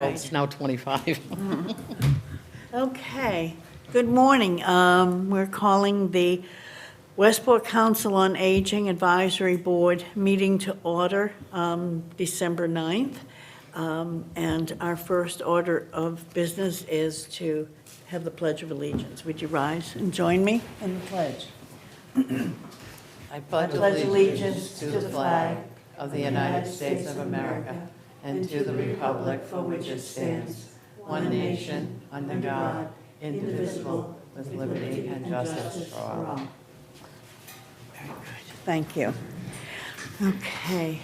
It's now 25. Okay, good morning. We're calling the Westport Council on Aging Advisory Board meeting to order, December 9th. And our first order of business is to have the Pledge of Allegiance. Would you rise and join me in the pledge? I pledge allegiance to the flag of the United States of America and to the republic for which it stands, one nation, under God, indivisible, with liberty and justice for all. Very good, thank you. Okay.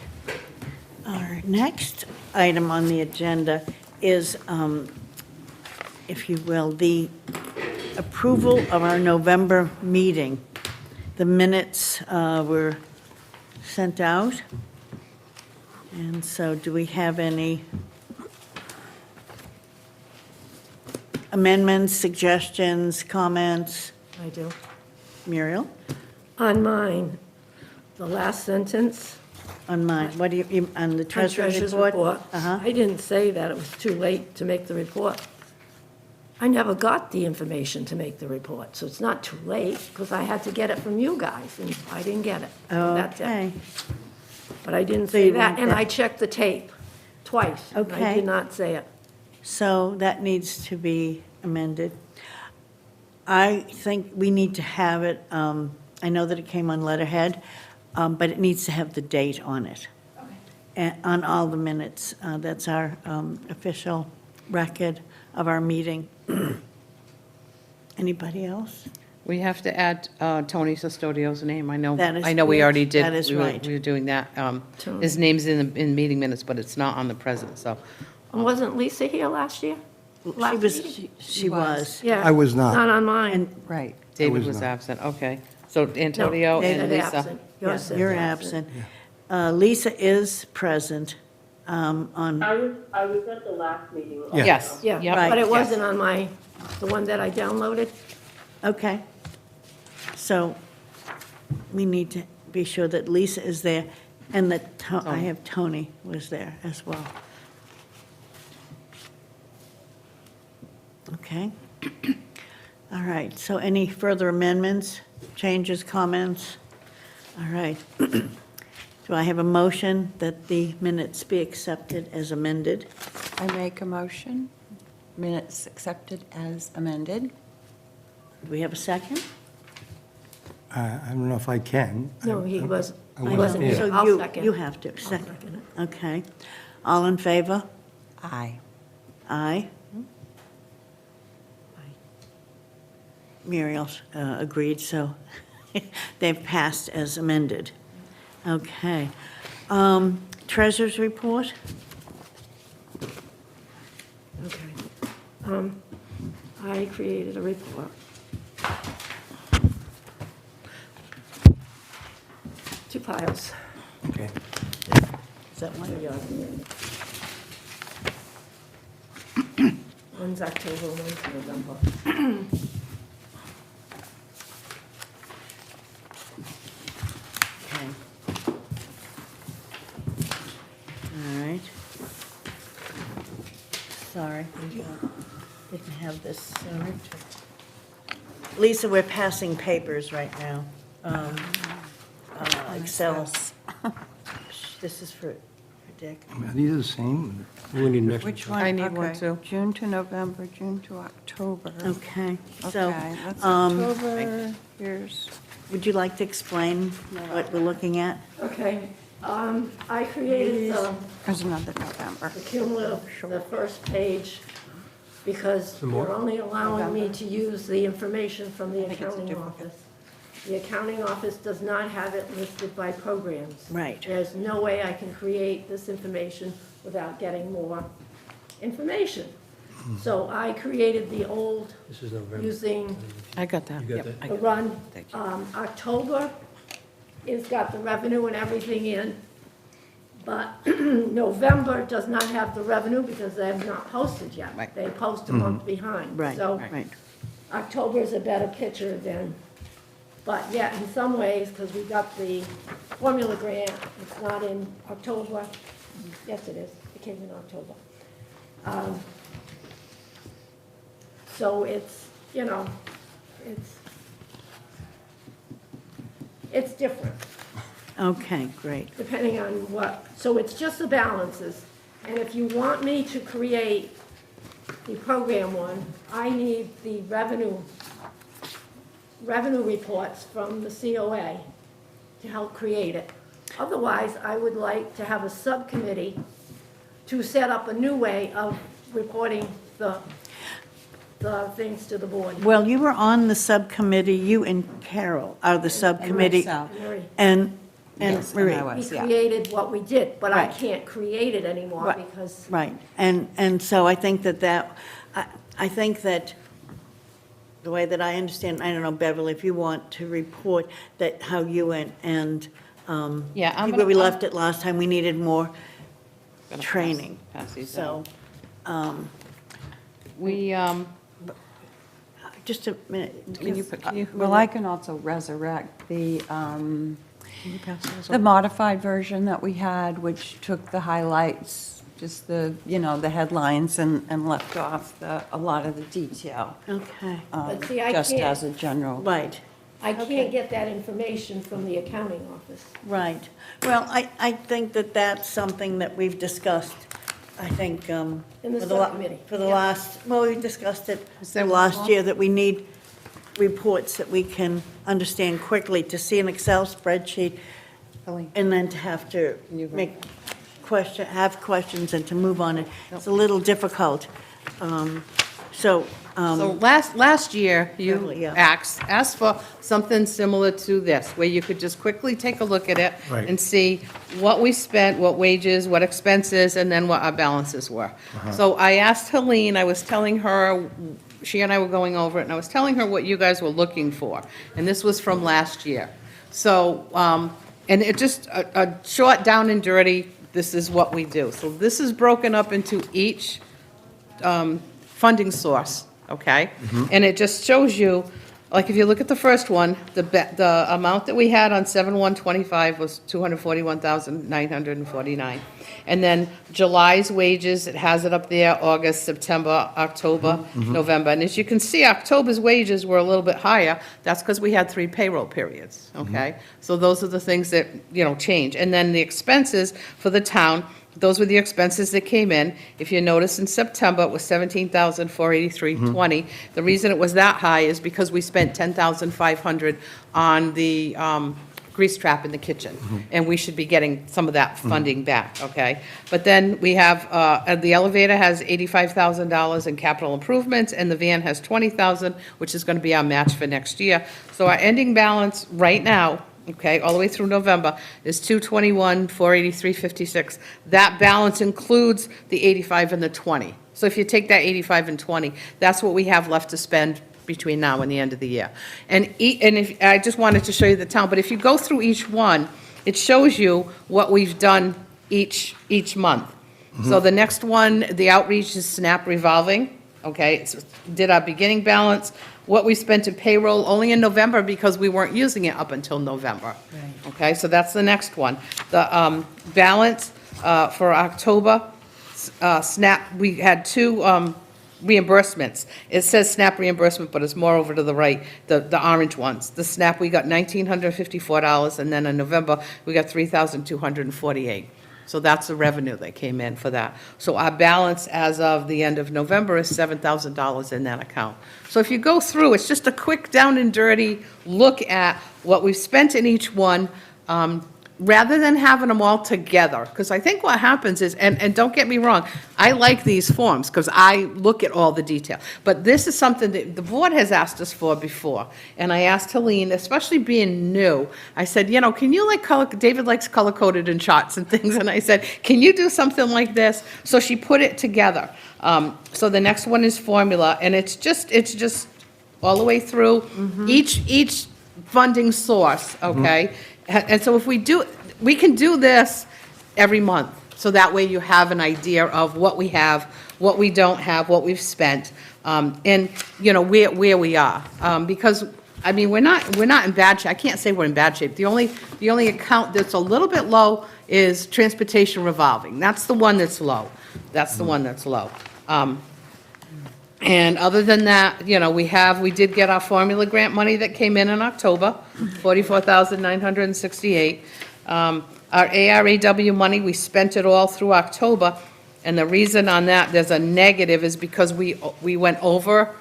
Our next item on the agenda is, if you will, the approval of our November meeting. The minutes were sent out. And so do we have any amendments, suggestions, comments? I do. Muriel? On mine, the last sentence, On mine, what do you, on the on treasurer's treasurer's report? report, Uh-huh. I didn't say that it was too late to make the report. I never got the information to make the report, so it's not too late, because I had to get it from you guys, and I didn't get it. So that's it. Okay, But I didn't So say you that, want and that- I checked the tape twice. and I Okay. did not say it. so that needs to be amended. I think we need to have it, I know that it came on letterhead, but it needs to have the date on it. On all the minutes. That's our official record of our meeting. Anybody else? We have to add Tony Sestodio's name. I know That is- we already did. that is We were- right. We were doing that. Tony. His name's in meeting minutes, but it's not on the present, so. Wasn't Lisa here last year? She Last was, meeting? she was. Yeah. I was not. Not on mine. And Right. David was was not. absent, okay. So Antonio David and David Lisa. absent. Yours says you're absent. Lisa is present on, I was at the last meeting. Yeah. Yes. Yeah, Yep. but it Yes. wasn't on my, the one that I downloaded. okay. So we need to be sure that Lisa is there and that I have Tony was there as well. Okay. All right, so any further amendments, changes, comments? All right. Do I have a motion that the minutes be accepted as amended? I make a motion, minutes accepted as amended. Do we have a second? I don't know if I can. No, he wasn't. I He wasn't wasn't here. here. So I'll you, second. you have to, I'll second. second it. Okay. All in favor? Aye. Aye. Muriel's agreed, so they've passed as amended. Okay. Treasurer's report? Okay. I created a report. Two piles. Okay. Is that one of yours? One's October, one's November. Okay. All right. Sorry, we didn't have this. Lisa, we're passing papers right now. Excel. This is for Dick. Are these the same? Which one? I need one Okay. too. June to November, June to October. Okay, so, Okay, that's um, October, here's, would you like to explain what we're looking at? Okay, I created there's another November. the cumulative, the first page, because you're only allowing me to use the information from the accounting office. The accounting office does not have it listed by programs. Right. There's no way I can create this information without getting more information. So I created the old, using I got that. Yep, I the got run. Thank you. October has got the revenue and everything in, but November does not have the revenue because they have not posted yet. Right. They post a month behind. Right, So right. October is a better picture than, but yet in some ways, because we got the formula grant, it's not in October. Yes, it is. It came in October. So it's, it's different, Okay, great. depending on what, so it's just the balances. And if you want me to create the program one, I need the revenue reports from the COA to help create it. Otherwise, I would like to have a subcommittee to set up a new way of reporting the things to the board. Well, you were on the subcommittee, you and Carol are the subcommittee. myself. Mary, And, Yes, and Marie. I we was, yeah. created what we did, but I Right. can't create it anymore Right. because, Right, and so I think I think that, the way that I understand, I don't know, Beverly, if you want to report that how you went and, Yeah, I'm where gonna- we left it last time, we needed more Gonna pass- training. pass these So, out. We, just a minute. Well, I can also resurrect the modified version that we had, which took the highlights, just the headlines and left off a lot of the detail. Okay, But see, I Just can't- as a general. right. I can't get that information from the accounting office. Right. Well, I think that that's something that we've discussed, I think, In the for the la- subcommittee, For the yeah. last, well, we discussed it there last one year, that we need reports that we can understand quickly, to see an Excel spreadsheet, Colleen. and then to have to You go. have questions and to move on it. It's a little difficult. So, So last year, you Beverly, yeah. asked for something similar to this, where you could just quickly take a look at it Right. and see what we spent, what wages, what expenses, and then what our balances were. So I asked Helene, I was telling her, she and I were going over it, and I was telling her what you guys were looking for. And this was from last year. So, and it just, a short down and dirty, this is what we do. So this is broken up into each funding source, okay? And it just shows you, like, if you look at the first one, the amount that we had on 7/1/25 was $241,949. And then July's wages, it has it up there, August, September, October, November. And as you can see, October's wages were a little bit higher. That's because we had 3 payroll periods, okay? So those are the things that, change. And then the expenses for the town, those were the expenses that came in. If you notice, in September, it was $17,483.20. The reason it was that high is because we spent $10,500 on the grease trap in the kitchen, and we should be getting some of that funding back, okay? But then we have, the elevator has $85,000 in capital improvements, and the van has $20,000, which is going to be our match for next year. So our ending balance right now, okay, all the way through November, is $221,483.56. That balance includes the 85 and the 20. So if you take that 85 and 20, that's what we have left to spend between now and the end of the year. And if, I just wanted to show you the town, but if you go through each one, it shows you what we've done each month. So the next one, the outreach is SNAP revolving, okay? Did our beginning balance, what we spent in payroll only in November because we weren't using it up until November. Okay, so that's the next one. The balance for October, SNAP, we had 2 reimbursements. It says SNAP reimbursement, but it's more over to the right, the orange ones. The SNAP, we got $1,954, and then in November, we got $3,248. So that's the revenue that came in for that. So our balance as of the end of November is $7,000 in that account. So if you go through, it's just a quick down and dirty look at what we've spent in each one, rather than having them all together. Because I think what happens is, and don't get me wrong, I like these forms because I look at all the detail. But this is something that the board has asked us for before. And I asked Helene, especially being new, I said, can you David likes color-coded in charts and things. And I said, can you do something like this? So she put it together. So the next one is formula, and it's just all the way through each funding source, okay? And so if we can do this every month, so that way you have an idea of what we have, what we don't have, what we've spent, and, where we are. Because, we're not in bad shape. I can't say we're in bad shape. The only account that's a little bit low is transportation revolving. That's the one that's low. That's the one that's low. And other than that, you know, we did get our formula grant money that came in October, $44,968. Our ARAW money, we spent it all through October, and the reason on that, there's a negative, is because we went over.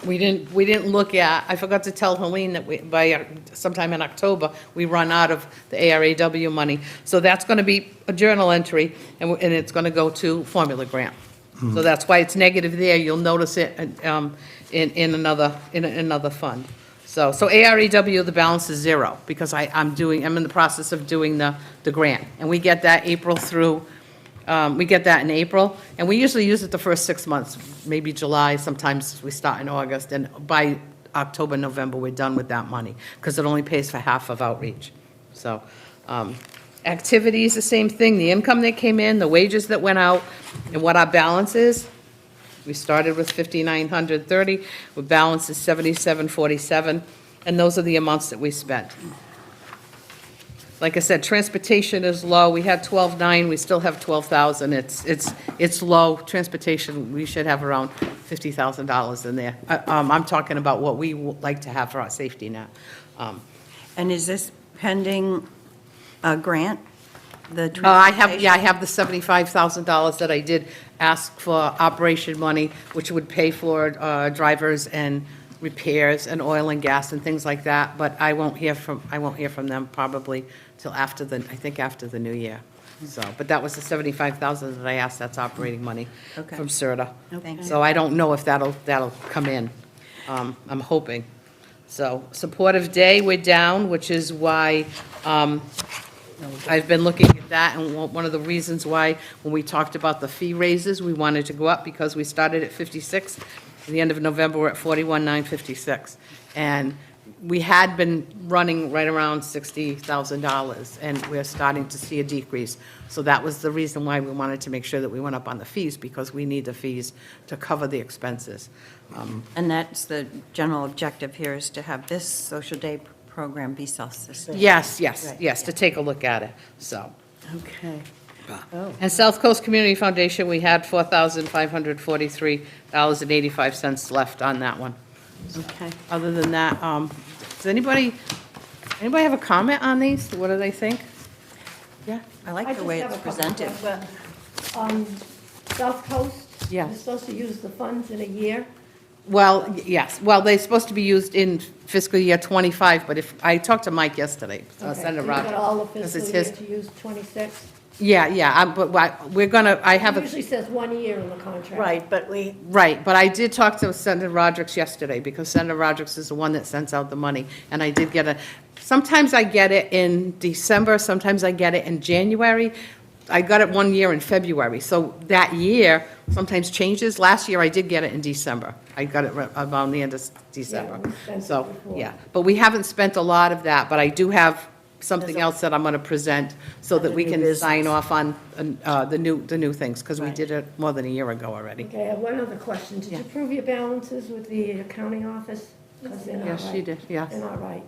We didn't look at, I forgot to tell Helene that by sometime in October, we run out of the ARAW money. So that's going to be a journal entry, and it's going to go to formula grant. So that's why it's negative there. You'll notice it in another fund. So ARAW, the balance is zero, because I'm in the process of doing the grant. And we get that April through, we get that in April, and we usually use it the first 6 months, maybe July, sometimes we start in August, and by October, November, we're done with that money, because it only pays for half of outreach. So, activities, the same thing, the income that came in, the wages that went out, and what our balance is. We started with 5,930, our balance is 7,747, and those are the amounts that we spent. Like I said, transportation is low. We had 12,900, we still have 12,000. It's low. Transportation, we should have around $50,000 in there. I'm talking about what we would like to have for our safety net. And is this pending a grant? The I transportation? have the $75,000 that I did ask for operation money, which would pay for drivers and repairs and oil and gas and things like that, but I won't hear from them probably till after the new year. So, but that was the $75,000 that I asked, that's operating money Okay. from CERTA. Thank you. So I don't know if that'll come in. I'm hoping. So supportive day, we're down, which is why, I've been looking at that, and one of the reasons why, when we talked about the fee raises, we wanted to go up, because we started at 56. At the end of November, we're at 41,956. And we had been running right around $60,000, and we're starting to see a decrease. So that was the reason why we wanted to make sure that we went up on the fees, because we need the fees to cover the expenses. And that's the general objective here, is to have this social day program be self-sustaining. Yes, Right. to take a look at it, so. Okay. And South Coast Community Foundation, we had $4,543.85 left on that one. Okay. Other than that, does anybody have a comment on these? What do they think? Yeah? I like the way it's presented. South Coast? Yes. You're supposed to use the funds in a year? Well, yes, well, they're supposed to be used in fiscal year '25, but if, I talked to Mike yesterday, Okay, Senator so Roger. you've got all the 'cause it's fiscal year his- to use 26? Yeah, but we're gonna, I have It a. usually says 1 year in the contract. Right, but we, Right, but I did talk to Senator Rodrick yesterday, because Senator Rodrick is the one that sends out the money, and I did get sometimes I get it in December, sometimes I get it in January. I got it 1 year in February, so that year sometimes changes. Last year, I did get it in December. I got it around the end of December. Yeah, we spent it So, before. yeah, but we haven't spent a lot of that, but I do have something else that I'm going to present, so that Under we new can business. sign off on the new things, because we Right. did it more than a year ago already. Okay, I have one other question. Did you prove your balances with the accounting office? 'Cause they're not Yes, she right. did, yes. They're not right.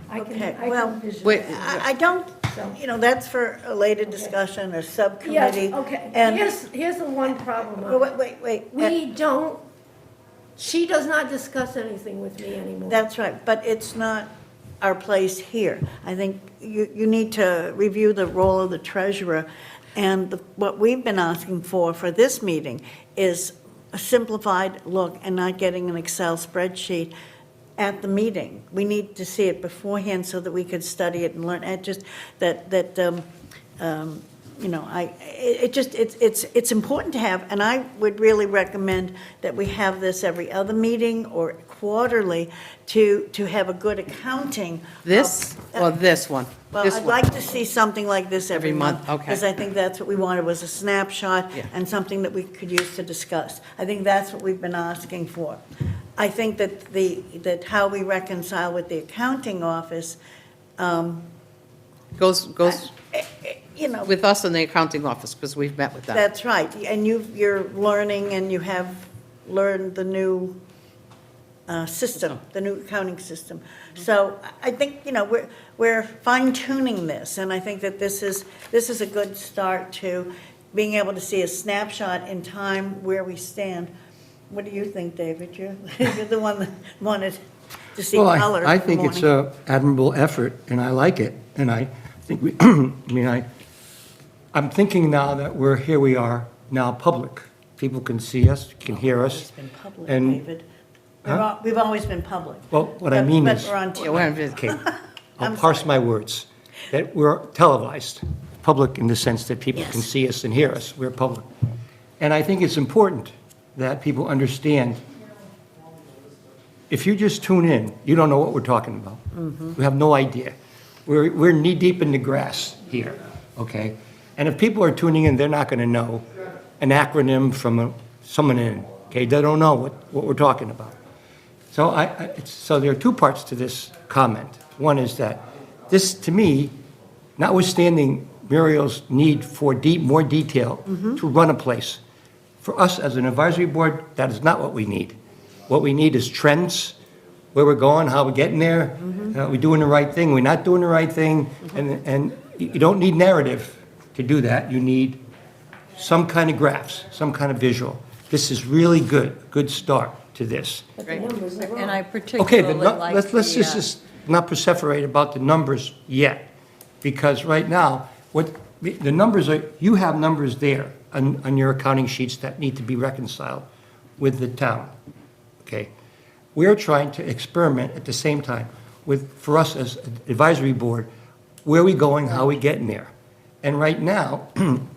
I Okay, can well, visualize wait, that. I don't, So- that's for a later discussion or Yes, subcommittee. okay. And, Here's the one problem. wait. We don't, she does not discuss anything with me anymore. That's right, but it's not our place here. I think you need to review the role of the treasurer, and what we've been asking for this meeting is a simplified look and not getting an Excel spreadsheet at the meeting. We need to see it beforehand so that we could study it and learn, and just it's important to have, and I would really recommend that we have this every other meeting or quarterly to have a good accounting. This, or this one? Well, This I'd one. like to see something like this every Every month, month. okay. Because I think that's what we wanted, was a snapshot Yeah. and something that we could use to discuss. I think that's what we've been asking for. I think that that how we reconcile with the accounting office, Goes you know, with us in the accounting office, because we've met with them. that's right. And you're learning, and you have learned the new system, the new accounting system. So I think, we're fine tuning this, and I think that this is a good start to being able to see a snapshot in time where we stand. What do you think, David? You're the one that wanted to see Well, color. I in the think it's morning. a admirable effort, and I like it. And I think we, I mean, I'm thinking now that here we are now public. People can see us, can hear We've us. always been public, and- David. Huh? We've always been public. Well, what I mean But is, we're on Yeah, we're on okay, I'll I'm parse sorry. my words. That we're televised, public in the sense that people can Yes. see us and hear us. We're public. And I think it's important that people understand, if you just tune in, you don't know what we're talking about. We have no idea. We're knee-deep in the grass here, okay? And if people are tuning in, they're not going to know an acronym from someone in, okay? They don't know what we're talking about. So so there are two parts to this comment. One is that this, to me, notwithstanding Muriel's need for more detail to run a place, for us as an advisory board, that is not what we need. What we need is trends, where we're going, how we're getting there, are we doing the right thing, we're not doing the right thing, and you don't need narrative to do that. You need some kind of graphs, some kind of visual. This is really good start to this. But the numbers are wrong. And I Okay, particularly like let's the, just not perseverate about the numbers yet, because right now, the numbers are, you have numbers there on your accounting sheets that need to be reconciled with the town, okay? We're trying to experiment at the same time for us as an advisory board, where are we going, how are we getting there? And right now,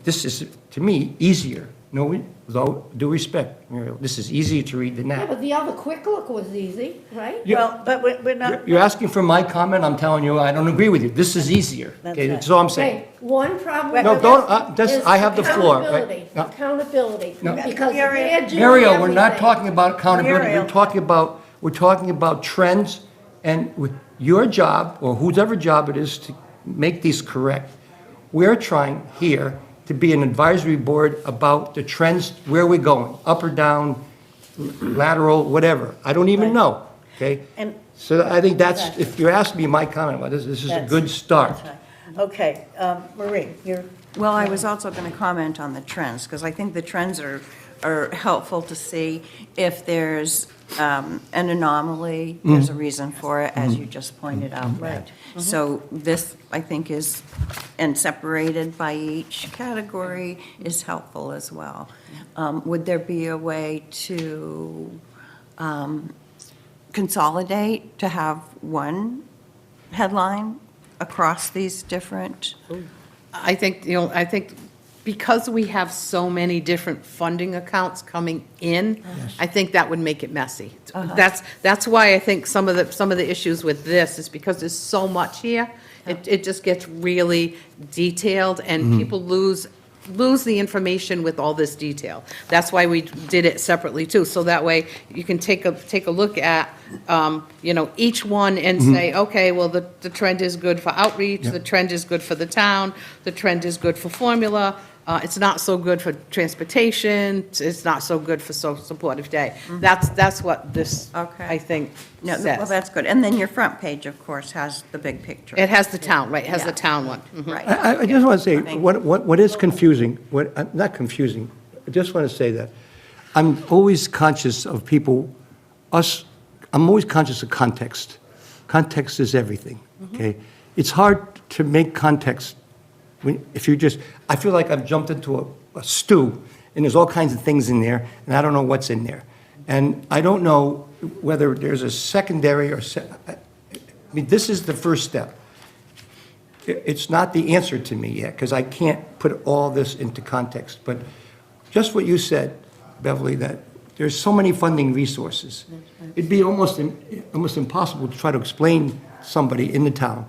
this is, to me, easier. No, with all due respect, Muriel, this is easier to read than Yeah, that. but the other quick look was easy, right? Well, but we're not, You're asking for my comment, I'm telling you, I don't agree with you. This is easier, That's okay? right. That's all I'm saying. Okay, one problem No, with don't, this just, is I have the floor, right? accountability. No. Accountability, No. because Muriel- they're doing Muriel, we're not everything. talking about accountability, Muriel. we're talking about trends, and with your job, or whoever job it is, to make these correct. We're trying here to be an advisory board about the trends, where we're going, up or down, lateral, whatever. I don't even know, okay? and, So I think that's, Exactly. if you're asking me my comment about this, this is a That's- good start. that's right. Okay, Marie, you're, well, I was also going to comment on the trends, because I think the trends are helpful to see if there's an anomaly, there's a reason for it, as you just pointed out. Right. So this, I think, is, and separated by each category is helpful as well. Would there be a way to consolidate, to have one headline across these different? I think, I think because we have so many different funding accounts coming in, I think that would make it messy. That's why I think some of the issues with this is because there's so much here, it just gets really detailed, and people lose the information with all this detail. That's why we did it separately too, so that way you can take a look at, each one and say, okay, well, the trend is good for outreach, the trend is good for the town, the trend is good for formula, it's not so good for transportation, it's not so good for social supportive day. That's what this, Okay. I think, No, well, says. that's good. And then your front page, of course, has the big picture. It has the town, right, it has the Yeah. town one. Right. I just want to say, Thank what is confusing, not confusing, I just want to say that I'm always conscious of people, I'm always conscious of context. Context is everything, okay? It's hard to make context if you just, I feel like I've jumped into a stew, and there's all kinds of things in there, and I don't know what's in there. And I don't know whether there's a secondary or, I mean, this is the first step. It's not the answer to me yet, because I can't put all this into context. But just what you said, Beverly, that there's so many funding resources. It'd be almost impossible to try to explain to somebody in the town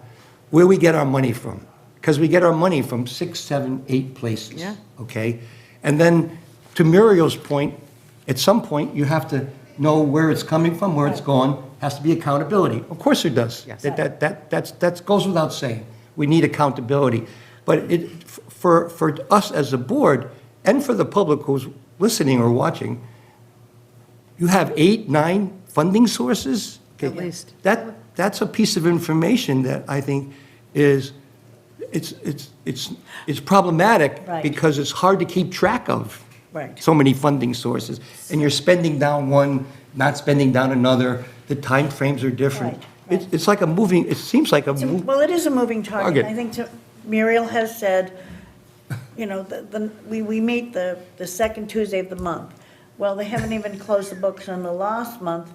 where we get our money from. Because we get our money from 6, 7, 8 places. Yeah. Okay? And then, to Muriel's point, at some point, you have to know where it's coming from, where it's going, has to be accountability. Of course it does. Yes. That goes without saying. We need accountability. But for us as a board, and for the public who's listening or watching, you have 8, 9 funding sources? At least. That's a piece of information that I think is, it's problematic Right. because it's hard to keep track of. Right. So many funding sources, and you're spending down one, not spending down another, the timeframes are different. Right, right. It's like a moving, it seems like a So, move. well, it is a moving target. Target. I think Muriel has said, you know, we meet the second Tuesday of the month. Well, they haven't even closed the books on the last month,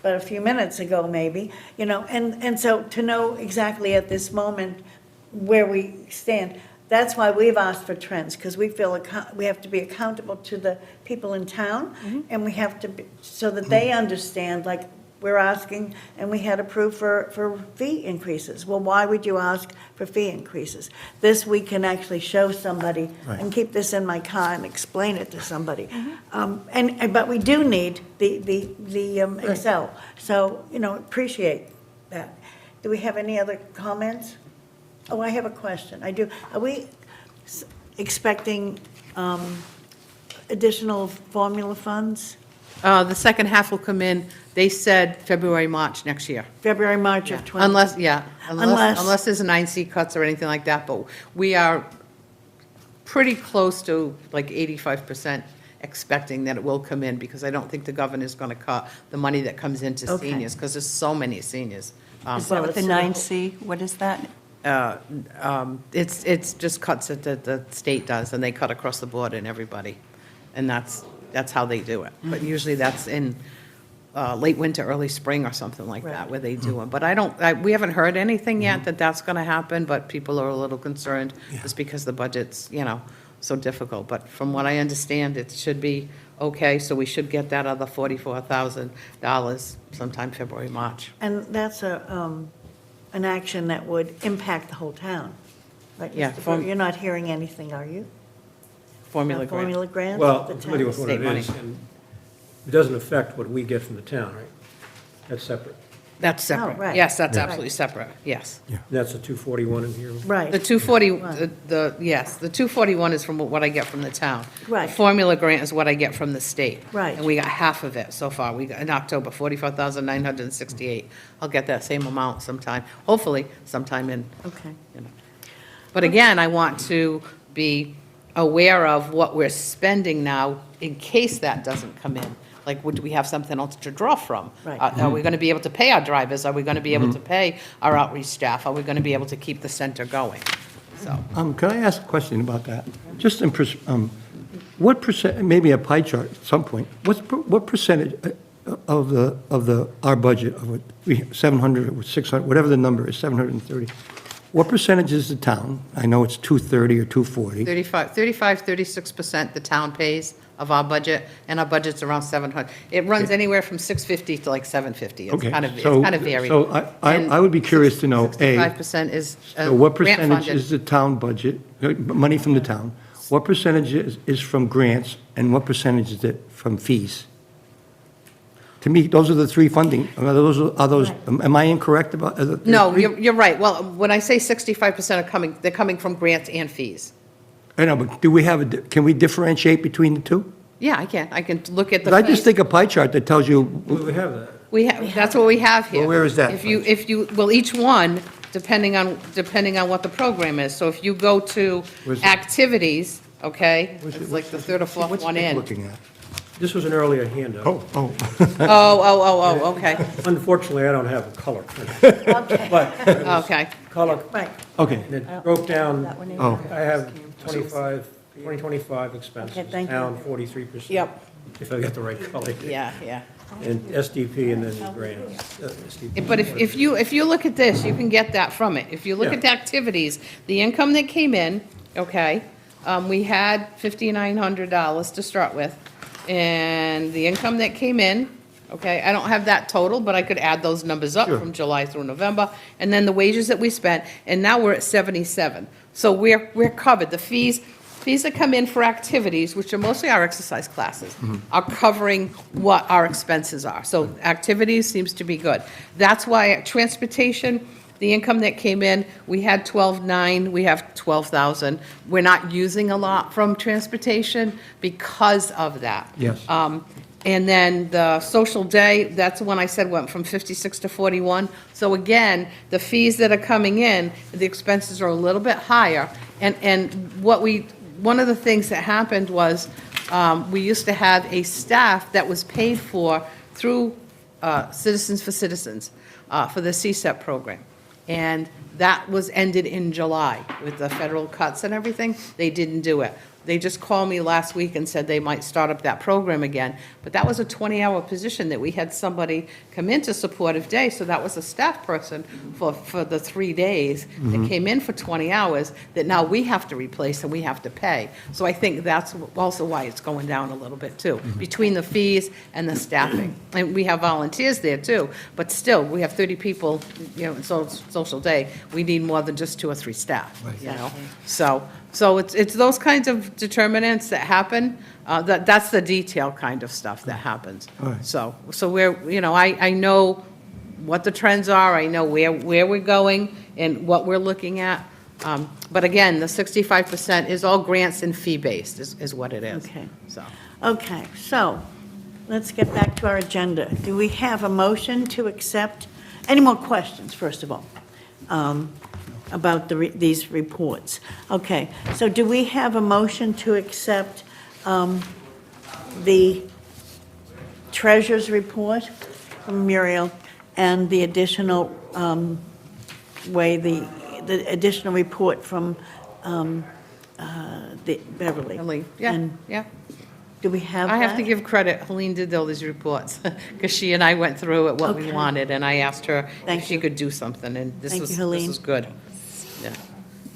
but a few minutes ago, maybe, you know, and so to know exactly at this moment where we stand, that's why we've asked for trends, because we feel we have to be accountable to the people in town, and we have to, so that they understand, like, we're asking, and we had approved for fee increases. Well, why would you ask for fee increases? This, we can actually show somebody, and keep this in my car and explain it to somebody. But we do need the Excel, so, you know, appreciate that. Do we have any other comments? Oh, I have a question. I do. Are we expecting additional formula funds? The second half will come in, they said February, March next year. February, March of 20? Unless there's 9C cuts or anything like that, but we are pretty close to like 85% expecting that it will come in, because I don't think the governor's going to cut the money that comes into Okay. seniors, because there's so many seniors. Is that what the 9C, what is that? It's just cuts that the state does, and they cut across the board in everybody. And that's how they do it. But usually that's in late winter, early spring or something like that, where they do it. But we haven't heard anything yet that that's going to happen, but people are a little concerned just because the budget's, you know, so difficult. But from what I understand, it should be okay, so we should get that other $44,000 sometime February, March. And that's an action that would impact the whole town, right? Yeah, Mr. Brewer? You're not hearing anything, are you? Formula grant. Formula grants? Well, the I'm familiar with town? what it State is, and it doesn't affect what we get from the town, right? That's separate. That's separate. right. Yes, that's Yeah. absolutely separate, yes. That's a 241 in here. Right. The 240, yes, the 241 is from what I get from the town. Right. The formula grant is what I get from the state. Right. And we got half of it so far. We got, in October, 44,968. I'll get that same amount sometime, hopefully sometime in, Okay. you know. But again, I want to be aware of what we're spending now in case that doesn't come in. Like, do we have something else to draw from? Right. Are we going to be able to pay our drivers? Are we going to be able to pay our outreach staff? Are we going to be able to keep the center going? So, Can I ask a question about that? Just in, what percent, maybe a pie chart at some point, what percentage of our budget, of 700 or 600, whatever the number is, 730, what percentage is the town? I know it's 230 or 240. 36% the town pays of our budget, and our budget's around 700. It runs anywhere from 650 to like 750. It's Okay, kind of so- varied. so I would be curious to know, A, 65% is So what grant percentage funded. is the town budget, money from the town? What percentage is from grants, and what percentage is it from fees? To me, those are the three funding, are those, am I incorrect about? No, you're right. Well, when I say 65% are coming, they're coming from grants and fees. I know, but do we have, can we differentiate between the two? Yeah, I can. I can look at the. 'Cause I just fees. think a pie chart that tells you, We have that. That's what we have here. Well, where is that If you, well, each one, depending on what the program is. So if you go to Where's it? activities, okay, Where's it? it's like the third or fourth what's one Nick in. looking at? This was an earlier handout. Okay, Unfortunately, I don't have a color. Okay, But okay. color, right. Okay, and it broke down, That one in. oh, I have 2025 expenses. Okay, thank you. Down 43%. Yep. If I got the right color. Yeah. And SDP and then the grants. SDP. But if you look at this, you can get that from it. If you look Yeah. at the activities, the income that came in, okay, we had $5,900 to start with. And the income that came in, okay, I don't have that total, but I could add those numbers up Sure. from July through November. And then the wages that we spent, and now we're at 77. So we're covered. The fees that come in for activities, which are mostly our exercise classes, are covering what our expenses are. So activities seems to be good. That's why transportation, the income that came in, we had 12,900, we have 12,000. We're not using a lot from transportation because of that. Yes. And then the social day, that's the one I said went from 56 to 41. So again, the fees that are coming in, the expenses are a little bit higher. And one of the things that happened was, we used to have a staff that was paid for through Citizens for Citizens, for the CSEP program. And that was ended in July with the federal cuts and everything. They didn't do it. They just called me last week and said they might start up that program again. But that was a 20-hour position that we had somebody come into supportive day, so that was a staff person for the 3 days that came in for 20 hours that now we have to replace and we have to pay. So I think that's also why it's going down a little bit too, between the fees and the staffing. And we have volunteers there too, but still, we have 30 people, in social day. We need more than just 2 or 3 staff, So it's those kinds of determinants that happen, that's the detail kind of stuff that happens. All right. So we're, I know what the trends are, I know where we're going and what we're looking at. But again, the 65% is all grants and fee-based is what it is. Okay. So, Okay, so let's get back to our agenda. Do we have a motion to accept, any more questions, first of all, about these reports? Okay, so do we have a motion to accept the treasurer's report from Muriel and the additional the additional report from the Beverly? Helene, yeah, And yeah. do we have that? I have to give credit, Helene did all these reports, because she and I went through it, what we Okay. wanted, and I asked her Thank if she you. could do something, and this Thank was, you, this Helene. was good. Yeah.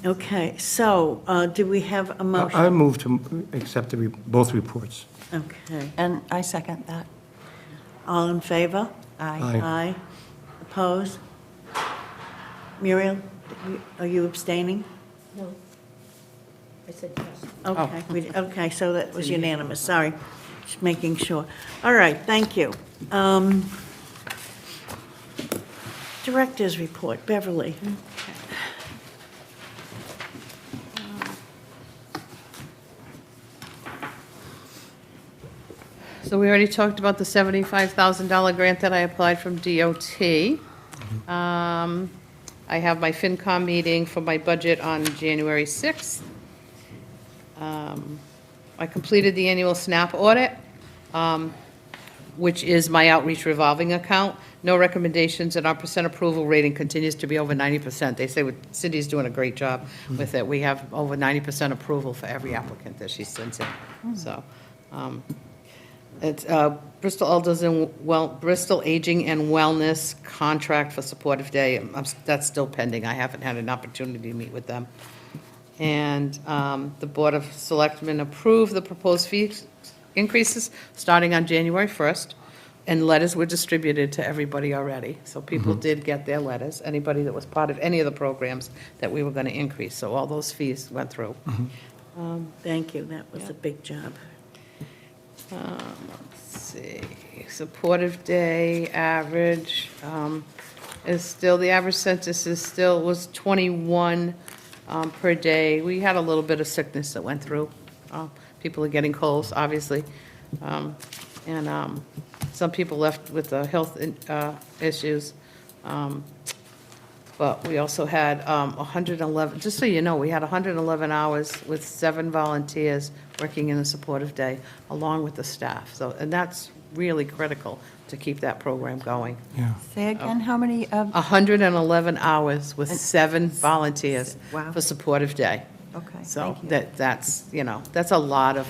Okay, so do we have a I motion? move to accept Oh. both reports. Okay, And I second that. all in favor? Aye. Aye. Aye. Opposed? Muriel, are you abstaining? No. I said yes. Okay, okay, so that was unanimous, sorry, just making sure. All right, thank you. Director's report, Beverly. So we already talked about the $75,000 grant that I applied from DOT. I have my FinCom meeting for my budget on January 6th. I completed the annual SNAP audit, which is my outreach revolving account. No recommendations, and our percent approval rating continues to be over 90%. They say Cindy's doing a great job with it. We have over 90% approval for every applicant that she sends in, so. It's Bristol Elders and Bristol Aging and Wellness Contract for Supportive Day. That's still pending. I haven't had an opportunity to meet with them. And the Board of Selectmen approved the proposed fee increases starting on January 1st, and letters were distributed to everybody already. So people did get their letters, anybody that was part of any of the programs that we were going to increase. So all those fees went through. Thank you, that was a big job. Let's see, supportive day average is still, the average census was 21 per day. We had a little bit of sickness that went through. People are getting colds, obviously. And some people left with health issues. But we also had 111, just so you know, we had 111 hours with 7 volunteers working in a supportive day, along with the staff. So, and that's really critical to keep that program going. Yeah. Say again, how many of, 111 hours with 7 volunteers Wow. for supportive day. okay, So thank you. that's a lot of,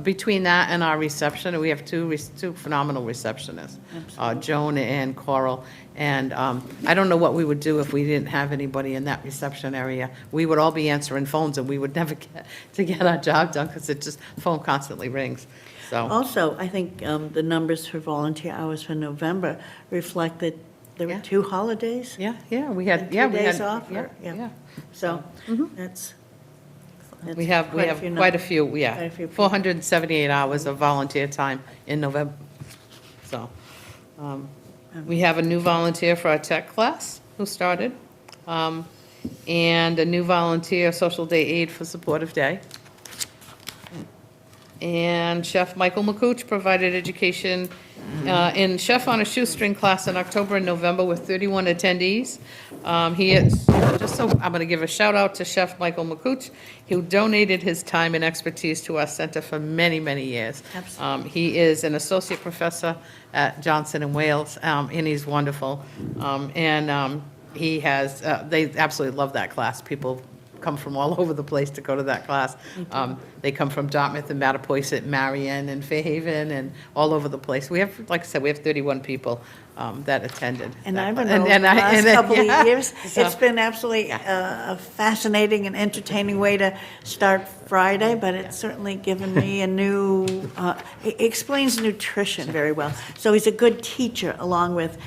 between that and our reception, we have two phenomenal receptionists, Joan and Coral. And I don't know what we would do if we didn't have anybody in that reception area. We would all be answering phones and we would never get our job done because phone constantly rings. So, Also, I think the numbers for volunteer hours for November reflect that there were Yeah. 2 holidays. yeah, we And had, 2 yeah, we days had, off, yeah, or- yeah. So, that's. We have quite a few, Quite a yeah, few people. 478 hours of volunteer time in November. So, we have a new volunteer for our tech class who started, and a new volunteer social day aide for supportive day. And Chef Michael McCooch provided education in Chef on a Shoestring class in October and November with 31 attendees. He is, just so, I'm going to give a shout out to Chef Michael McCooch, who donated his time and expertise to our center for many, many years. Absolutely. He is an associate professor at Johnson and Wales, and he's wonderful. He has, they absolutely love that class. People come from all over the place to go to that class. They come from Dartmouth and Mattapoisett, Marion and Fairhaven and all over the place. We have, like I said, we have 31 people that attended. And that I've class. been over the last couple yeah. of years. So- It's been absolutely a fascinating and entertaining way to start Friday, but it's certainly given me a new, he explains nutrition very well. So he's a good teacher along with,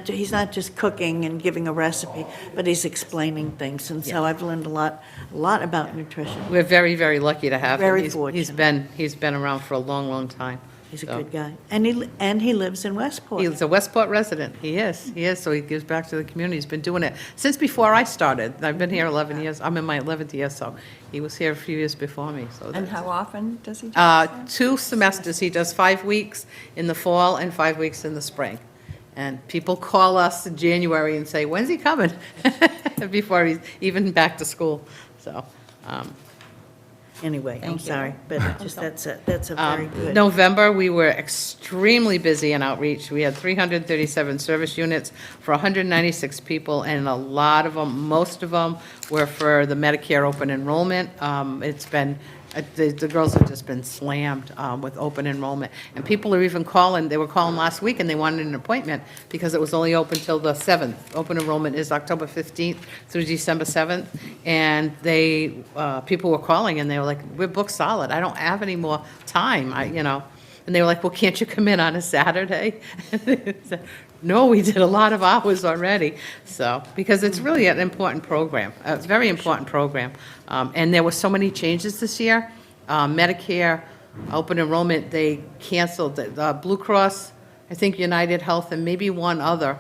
he's not just cooking and giving a recipe, but he's explaining things. And so I've learned a lot about nutrition. We're very, very lucky to have him. Very He's fortunate. He's been around for a long, long time. He's a So- good guy. And he lives in Westport. He's a Westport resident. He is, so he gives back to the community. He's been doing it since before I started. I've been here 11 years. I'm in my 11th year, so he was here a few years before me, so. And how often does he? 2 semesters. He does 5 weeks in the fall and 5 weeks in the spring. And people call us in January and say, when's he coming? Before he's even back to school, so. Anyway, I'm Thank you. sorry, but just that's a very good. November, we were extremely busy in outreach. We had 337 service units for 196 people, and a lot of them, most of them, were for the Medicare open enrollment. It's been, the girls have just been slammed with open enrollment. And people are even calling, they were calling last week, and they wanted an appointment because it was only open till the 7th. Open enrollment is October 15th through December 7th. And people were calling, and they were like, we're booked solid. I don't have any more time, And they were like, well, can't you come in on a Saturday? No, we did a lot of hours already. So, because it's really an important program, a very important program. And there were so many changes this year. Medicare, open enrollment, they canceled. The Blue Cross, I think United Health, and maybe one other,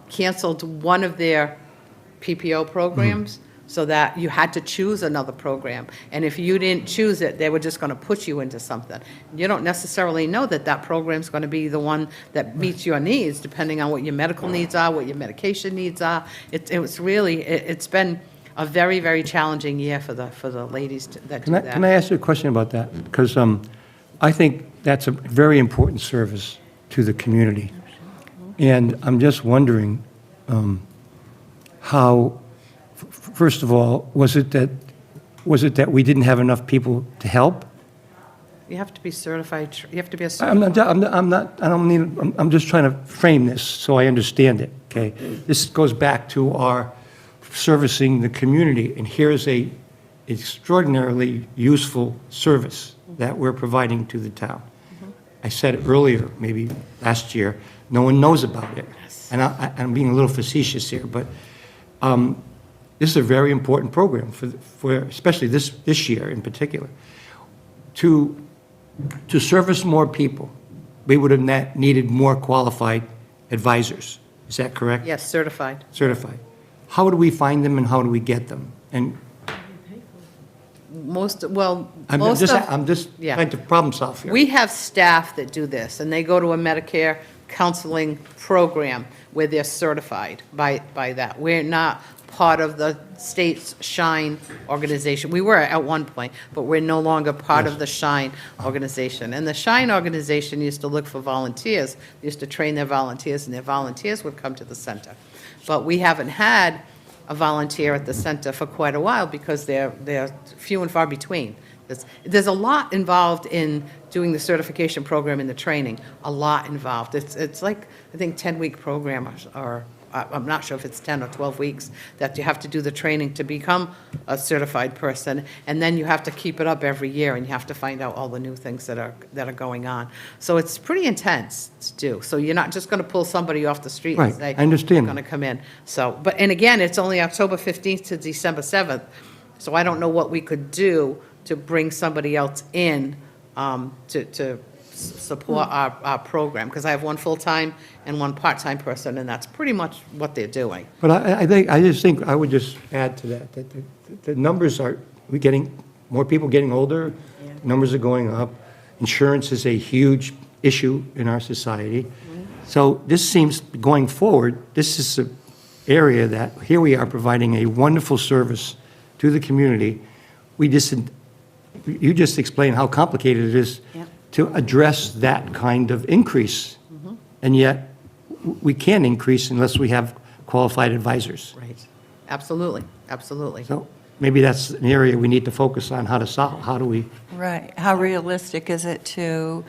canceled one of their PPO programs, so that you had to choose another program. And if you didn't choose it, they were just going to put you into something. You don't necessarily know that that program's going to be the one that meets your needs, depending on what your medical needs are, what your medication needs are. It's been a very, very challenging year for the ladies that do that. Can I ask you a question about that? Because I think that's a very important service to the community. And I'm just wondering how, first of all, was it that we didn't have enough people to help? You have to be certified, you have to be a I'm just trying to frame this so I understand it, okay? This goes back to our servicing the community, and here's a extraordinarily useful service that we're providing to the town. I said earlier, maybe last year, no one knows about it. And I'm being a little facetious here, but this is a very important program for especially this year in particular. To service more people, we would have needed more qualified advisors. Is that correct? Yes, certified. Certified. How do we find them and how do we get them? And I'm just yeah. trying to problem solve here. We have staff that do this, and they go to a Medicare counseling program where they're certified by that. We're not part of the state's SHINE organization. We were at one point, but we're no longer part of the SHINE organization. And the SHINE organization used to look for volunteers, they used to train their volunteers, and their volunteers would come to the center. But we haven't had a volunteer at the center for quite a while because they're few and far between. There's a lot involved in doing the certification program and the training, a lot involved. It's like, I think, 10-week program, or I'm not sure if it's 10 or 12 weeks, that you have to do the training to become a certified person, and then you have to keep it up every year, and you have to find out all the new things that are going on. So it's pretty intense to do. So you're not just going to pull somebody off the street and Right, say, I understand. "You're going to come in." So, and again, it's only October 15th to December 7th, so I don't know what we could do to bring somebody else in to support our program, because I have one full-time and one part-time person, and that's pretty much what they're doing. But I would just add to that the numbers are, we're getting more people getting older, numbers are going up, insurance is a huge issue in our society. So this seems, going forward, this is an area that, here we are providing a wonderful service to the community. You just explained how complicated it is Yeah. to address that kind of increase. And yet, we can't increase unless we have qualified advisors. Right. Absolutely, absolutely. So maybe that's an area we need to focus on, how to solve, how do we, Right. How realistic is it to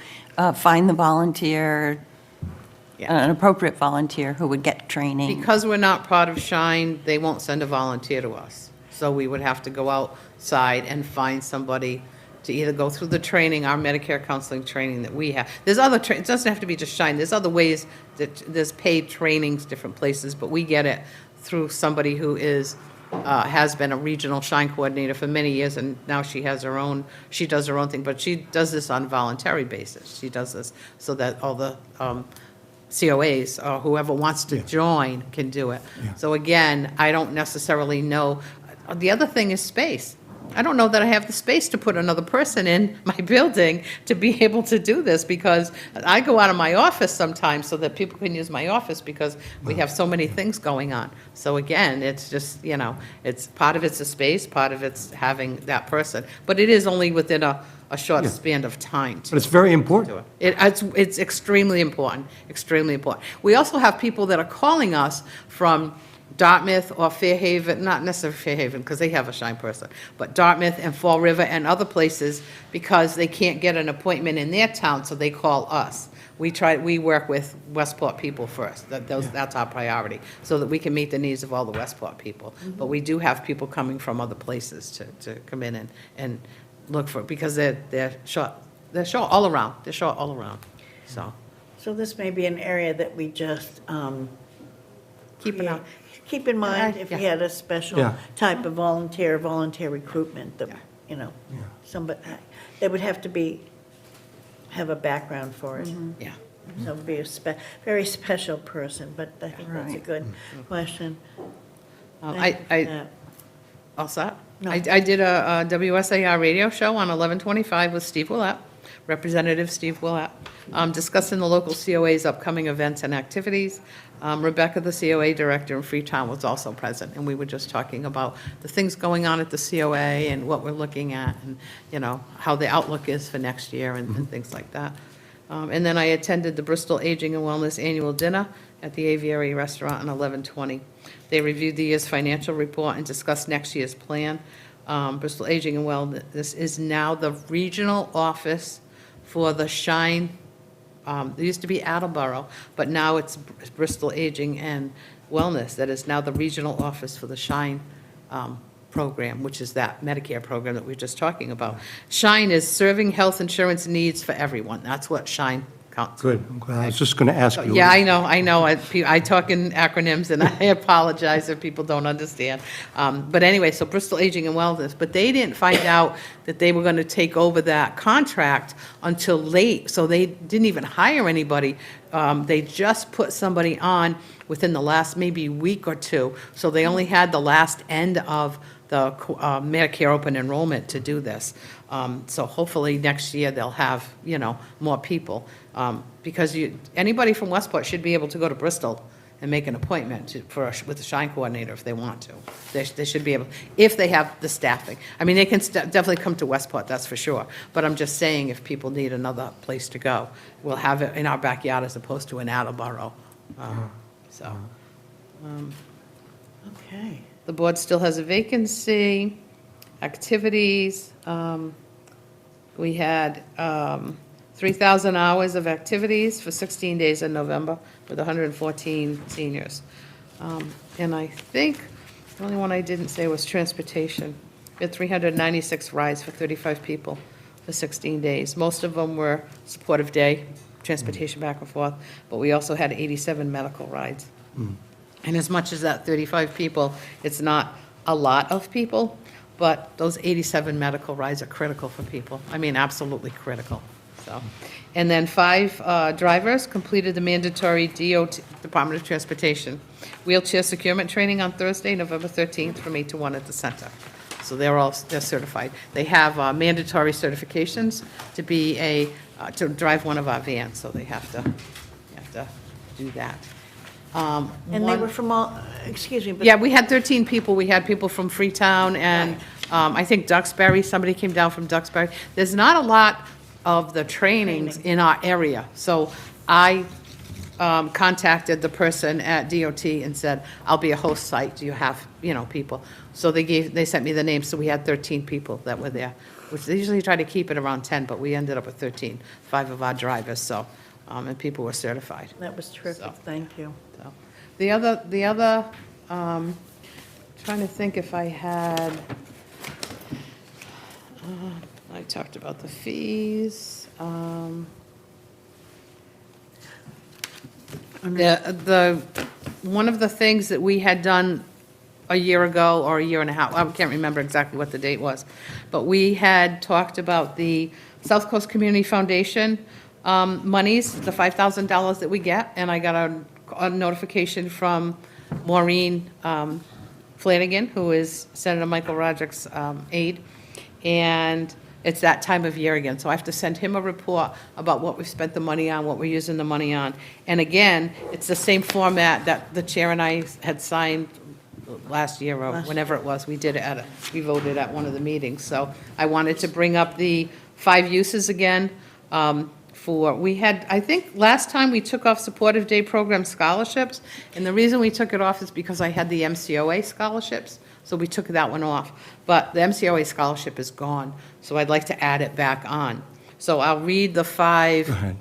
find the volunteer, Yeah. an appropriate volunteer who would get training? Because we're not part of Shine, they won't send a volunteer to us. So we would have to go outside and find somebody to either go through the training, our Medicare counseling training that we have. There's other, it doesn't have to be just Shine, there's other ways that, there's paid trainings, different places, but we get it through somebody who has been a regional Shine coordinator for many years, and now she does her own thing, but she does this on a voluntary basis. She does this so that all the COAs, or whoever wants to join, can do it. So again, I don't necessarily know. The other thing is space. I don't know that I have the space to put another person in my building to be able to do this, because I go out of my office sometimes so that people can use my office, because we have so many things going on. So again, it's just, it's, part of it's a space, part of it's having that person, but it is only within a short span of time. but it's very important. It's extremely important, extremely important. We also have people that are calling us from Dartmouth or Fairhaven, not necessarily Fairhaven, because they have a Shine person, but Dartmouth and Fall River and other places, because they can't get an appointment in their town, so they call us. We work with Westport people first. That's our priority, so that we can meet the needs of all the Westport people. But we do have people coming from other places to come in and look for, because they're short all around. They're short all around, so. So this may be an area that we just Keep an eye. keep in mind if we Yeah. had a special Yeah. type of volunteer recruitment, that, somebody, they would have to have a background for it. Yeah. So it would be a very special person, but I think that's a Right. good question. I all set? No. I did a WSAR radio show on 11/25 with Steve Willett, Representative Steve Willett, discussing the local COA's upcoming events and activities. Rebecca, the COA director in Freetown, was also present, and we were just talking about the things going on at the COA and what we're looking at, and, how the outlook is for next year and things like that. And then I attended the Bristol Aging and Wellness Annual Dinner at the Aviary Restaurant on 11/20. They reviewed the year's financial report and discussed next year's plan. Bristol Aging and Wellness is now the regional office for the Shine. It used to be Attleboro, but now it's Bristol Aging and Wellness that is now the regional office for the Shine program, which is that Medicare program that we were just talking about. Shine is serving health insurance needs for everyone. That's what Shine counts. Good, I'm glad. I was just going to ask you. Yeah, I know. I talk in acronyms, and I apologize if people don't understand. But anyway, so Bristol Aging and Wellness, but they didn't find out that they were going to take over that contract until late, so they didn't even hire anybody. They just put somebody on within the last maybe week or two, so they only had the last end of the Medicare open enrollment to do this. So hopefully next year they'll have, more people. Because anybody from Westport should be able to go to Bristol and make an appointment with the Shine coordinator if they want to. They should be able, if they have the staffing. I mean, they can definitely come to Westport, that's for sure. But I'm just saying, if people need another place to go, we'll have it in our backyard as opposed to in Attleboro. So. Okay. The board still has a vacancy, activities. We had 3,000 hours of activities for 16 days in November with 114 seniors. And I think the only one I didn't say was transportation. We had 396 rides for 35 people for 16 days. Most of them were supportive day, transportation back and forth, but we also had 87 medical rides. And as much as that 35 people, it's not a lot of people, but those 87 medical rides are critical for people. I mean, absolutely critical, so. And then 5 drivers completed the mandatory DOT, Department of Transportation, wheelchair securement training on Thursday, November 13th, from 8 to 1 at the center. So they're certified. They have mandatory certifications to be to drive one of our vans, so they have to do that. And they One- were from all, excuse me, but. Yeah, we had 13 people. We had people from Freetown and I think Duxbury, somebody came down from Duxbury. There's not a lot of the trainings in our area. So I contacted the person at DOT and said, I'll be a host site. Do you have, people? So they sent me the names. So we had 13 people that were there, which they usually try to keep it around 10, but we ended up with 13, 5 of our drivers, so, and people were certified. That was terrific, So. thank you. So, the other, trying to think if I had, I talked about the fees. One of the things that we had done a year ago or a year and a half, I can't remember exactly what the date was, but we had talked about the South Coast Community Foundation monies, the $5,000 that we get, and I got a notification from Maureen Flanagan, who is Senator Michael Roderick's aide, and it's that time of year again, so I have to send him a report about what we've spent the money on, what we're using the money on. And again, it's the same format that the chair and I had signed last year, or whenever it was, we voted at one of the meetings. So I wanted to bring up the 5 uses again. I think last time we took off Supportive Day Program scholarships, and the reason we took it off is because I had the MCOA scholarships, so we took that one off. But the MCOA scholarship is gone, so I'd like to add it back on. So I'll read the 5. Go ahead.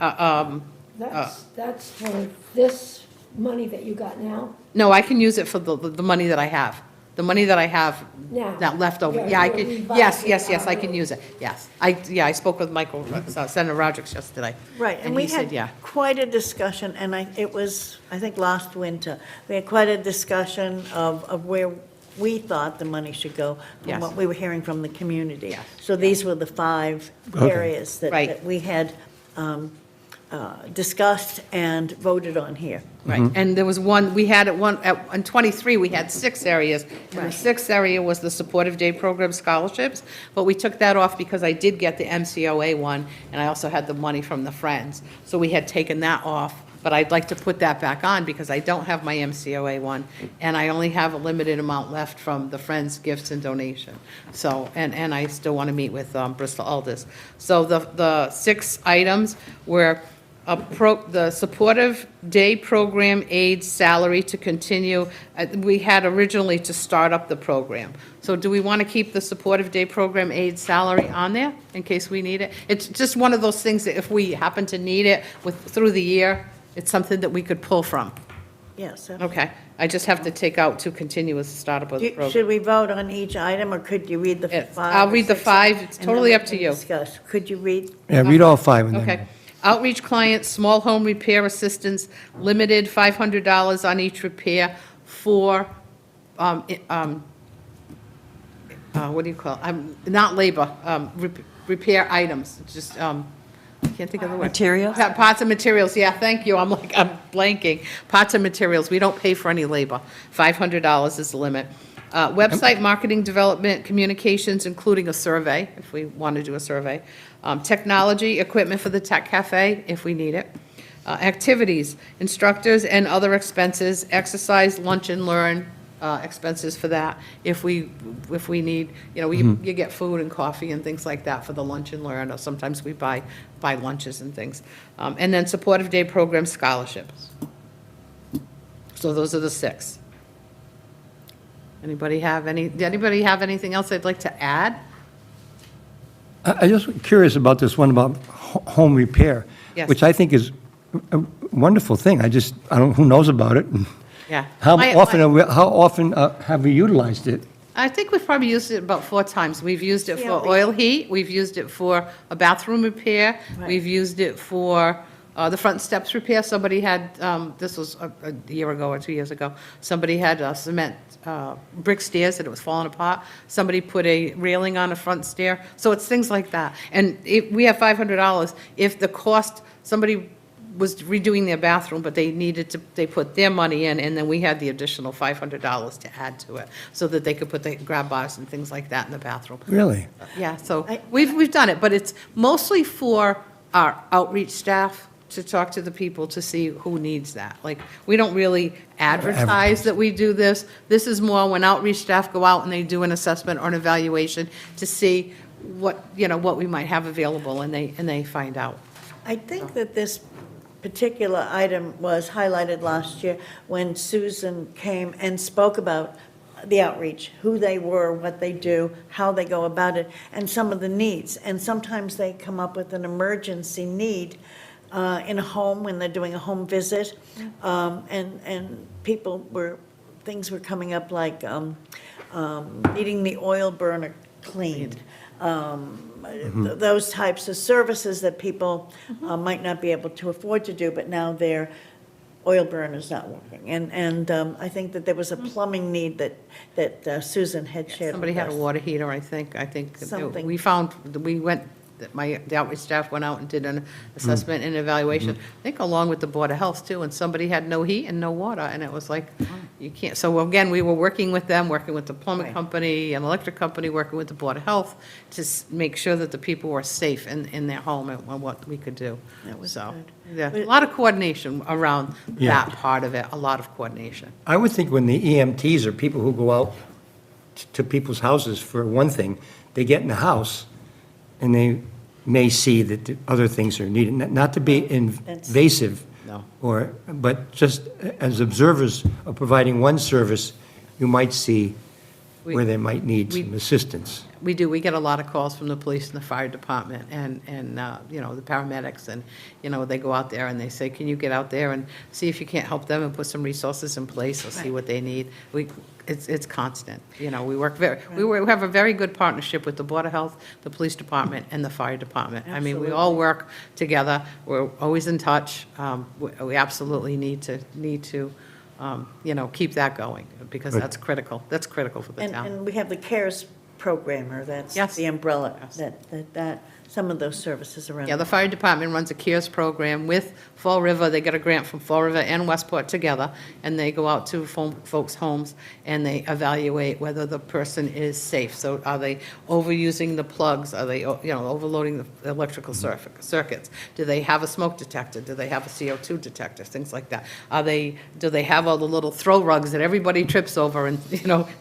That's for this money that you got now? No, I can use it for the money that I have. The money that I have Now. that left over. Yeah, Yeah, I you're can, revising yes, I it. can use it, yes. I spoke with Michael, Senator Roderick yesterday. Right, and And we he said, yeah. had quite a discussion, and I think last winter, we had quite a discussion of where we thought the money should go, from Yes. what we were hearing from the community. Yes. So these were the 5 Okay. areas that Right. that we had discussed and voted on here. Right, and there was one, we had in 23, we had 6 areas. And the 6th area was the Supportive Day Program scholarships, but we took that off because I did get the MCOA one, and I also had the money from the Friends. So we had taken that off, but I'd like to put that back on because I don't have my MCOA one, and I only have a limited amount left from the Friends gifts and donation. So, and I still want to meet with Bristol Alders. So the 6 items were the Supportive Day Program aid salary to continue. We had originally to start up the program. So do we want to keep the Supportive Day Program aid salary on there in case we need it? It's just one of those things that if we happen to need it through the year, it's something that we could pull from. Yes. Okay, I just have to take out to continue with the startup of the program. Should we vote on each item, or could you read the Yeah, 5? I'll or read the 6, 5. It's and totally then up we to can you. discuss. Could you read? Yeah, read all 5 and then. Okay. Outreach clients, small home repair assistance, limited $500 on each repair for, what do you call it? Not labor, repair items, just, I can't think of the word. Materials? Parts and materials, yeah, thank you, I'm blanking. Parts and materials, we don't pay for any labor. $500 is the limit. Website marketing, development, communications, including a survey, if we want to do a survey. Technology, equipment for the tech cafe, if we need it. Activities, instructors and other expenses, exercise, lunch and learn, expenses for that. If we need, you get food and coffee and things like that for the lunch and learn, or sometimes we buy lunches and things. And then Supportive Day Program scholarships. So those are the 6. Did anybody have anything else they'd like to add? I'm just curious about this one about home repair, Yes. which I think is a wonderful thing. I don't, who knows about it? Yeah. How My- often have we utilized it? I think we've probably used it about 4 times. We've used it for CLB. oil heat, we've used it for a bathroom repair, Right. we've used it for the front steps repair. Somebody had, this was a year ago or 2 years ago, somebody had cement brick stairs and it was falling apart. Somebody put a railing on a front stair. So it's things like that. And if we have $500, if the cost, somebody was redoing their bathroom, but they put their money in, and then we had the additional $500 to add to it, so that they could put the grab bars and things like that in the bathroom. Really? Yeah, so we've done it, but it's mostly for our outreach staff to talk to the people to see who needs that. Like, we don't really advertise that we do this. This is more when outreach staff go out and they do an assessment or an evaluation to see what we might have available, and they find out. I think that this particular item was highlighted last year when Susan came and spoke about the outreach, who they were, what they do, how they go about it, and some of the needs. And sometimes they come up with an emergency need in a home when they're doing a home visit. And things were coming up like needing the oil burner cleaned. Those types of services that people might not be able to afford to do, but now their oil burner's not working. And I think that there was a plumbing need that Susan had shared with Somebody had a us. water heater, I think. Something. The outreach staff went out and did an assessment and evaluation, I think along with the Board of Health too, and somebody had no heat and no water, and it was like, you can't, so again, we were working with them, working with the plumbing Right. company and electric company, working with the Board of Health to make sure that the people were safe in their home and what we could do. That was So, good. yeah, But- a lot of coordination around Yeah. that part of it, a lot of coordination. I would think when the EMTs are people who go out to people's houses, for one thing, they get in the house and they may see that the other things are needed, not to be invasive. No. But just as observers of providing one service, you might see where they might need some assistance. We do, we get a lot of calls from the police and the fire department and the paramedics, and, they go out there and they say, can you get out there and see if you can't help them and put some resources in place or see what they need? It's constant, we have a very good partnership with the Board of Health, the police department, and the fire department. I mean, we all work together, we're always in touch. We absolutely need to keep that going, because that's critical for the town. And we have the CARES programmer, that's Yes. the umbrella, Yes. that some of those services around. Yeah, the fire department runs a CARES program with Fall River. They get a grant from Fall River and Westport together, and they go out to folks' homes, and they evaluate whether the person is safe. So are they overusing the plugs? Are they, overloading the electrical circuits? Do they have a smoke detector? Do they have a CO2 detector? Things like that. Do they have all the little throw rugs that everybody trips over and,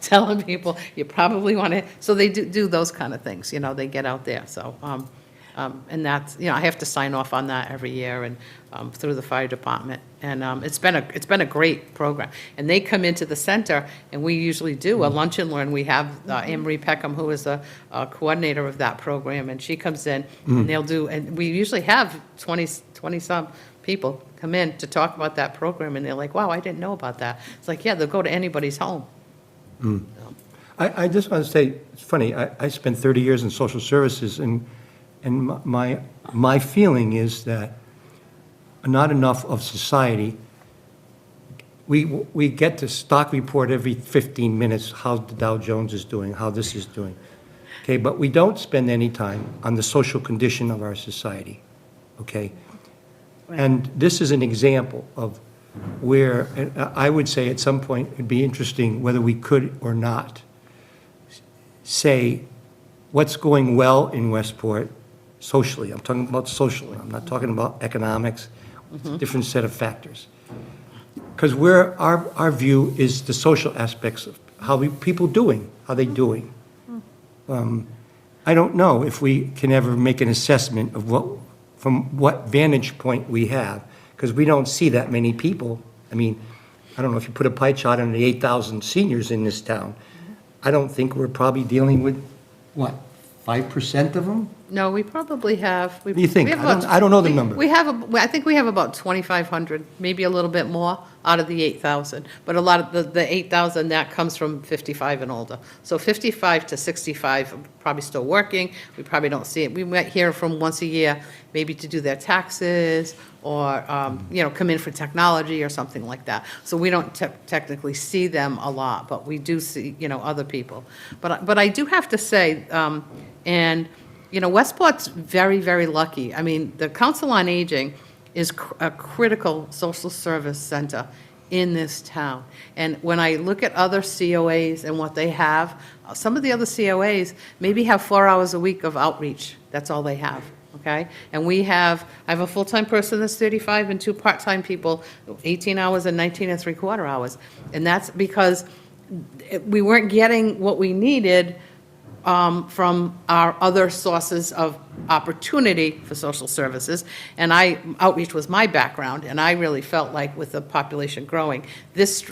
telling people, you probably want to, so they do those kind of things, they get out there, so. And that's, I have to sign off on that every year and through the fire department. And it's been a great program. And they come into the center, and we usually do a lunch and learn. We have Anne Marie Peckham, who is the coordinator of that program, and she comes in, and and we usually have 20-some people come in to talk about that program, and they're like, wow, I didn't know about that. It's like, yeah, they'll go to anybody's home. I just want to say, it's funny, I spent 30 years in social services, and my feeling is that not enough of society, we get the stock report every 15 minutes, how the Dow Jones is doing, how this is doing, okay, but we don't spend any time on the social condition of our society, okay? And this is an example of where, I would say at some point, it'd be interesting whether we could or not say what's going well in Westport socially. I'm talking about socially. I'm not talking about economics. It's a different set of factors. Because our view is the social aspects of people doing, how they doing. I don't know if we can ever make an assessment of from what vantage point we have, because we don't see that many people. I mean, I don't know if you put a pie chart on the 8,000 seniors in this town. I don't think we're probably dealing with, 5% of them? No, we probably have. What do you think? I don't know the number. I think we have about 2,500, maybe a little bit more out of the 8,000. But a lot of the 8,000, that comes from 55 and older. So 55 to 65 are probably still working. We probably don't see it. We might hear from once a year, maybe to do their taxes or, come in for technology or something like that. So we don't technically see them a lot, but we do see, other people. But I do have to say, Westport's very, very lucky. I mean, the Council on Aging is a critical social service center in this town. And when I look at other COAs and what they have, some of the other COAs maybe have 4 hours a week of outreach. That's all they have, okay? And I have a full-time person that's 35 and 2 part-time people, 18 hours and 19 and 3/4 hours. And that's because we weren't getting what we needed from our other sources of opportunity for social services. And outreach was my background, and I really felt like with the population growing, this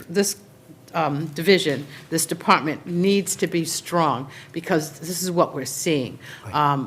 division, this department needs to be strong, because this is what we're seeing.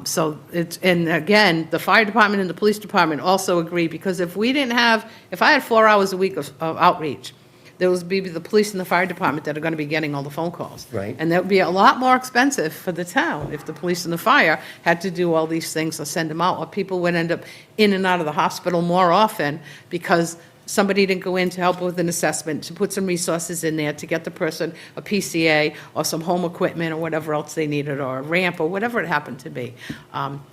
So and again, the fire department and the police department also agree, because if I had 4 hours a week of outreach, there would be the police and the fire department that are going to be getting all the phone calls. Right. And that would be a lot more expensive for the town if the police and the fire had to do all these things or send them out, or people would end up in and out of the hospital more often because somebody didn't go in to help with an assessment, to put some resources in there to get the person a PCA or some home equipment or whatever else they needed, or a ramp or whatever it happened to be.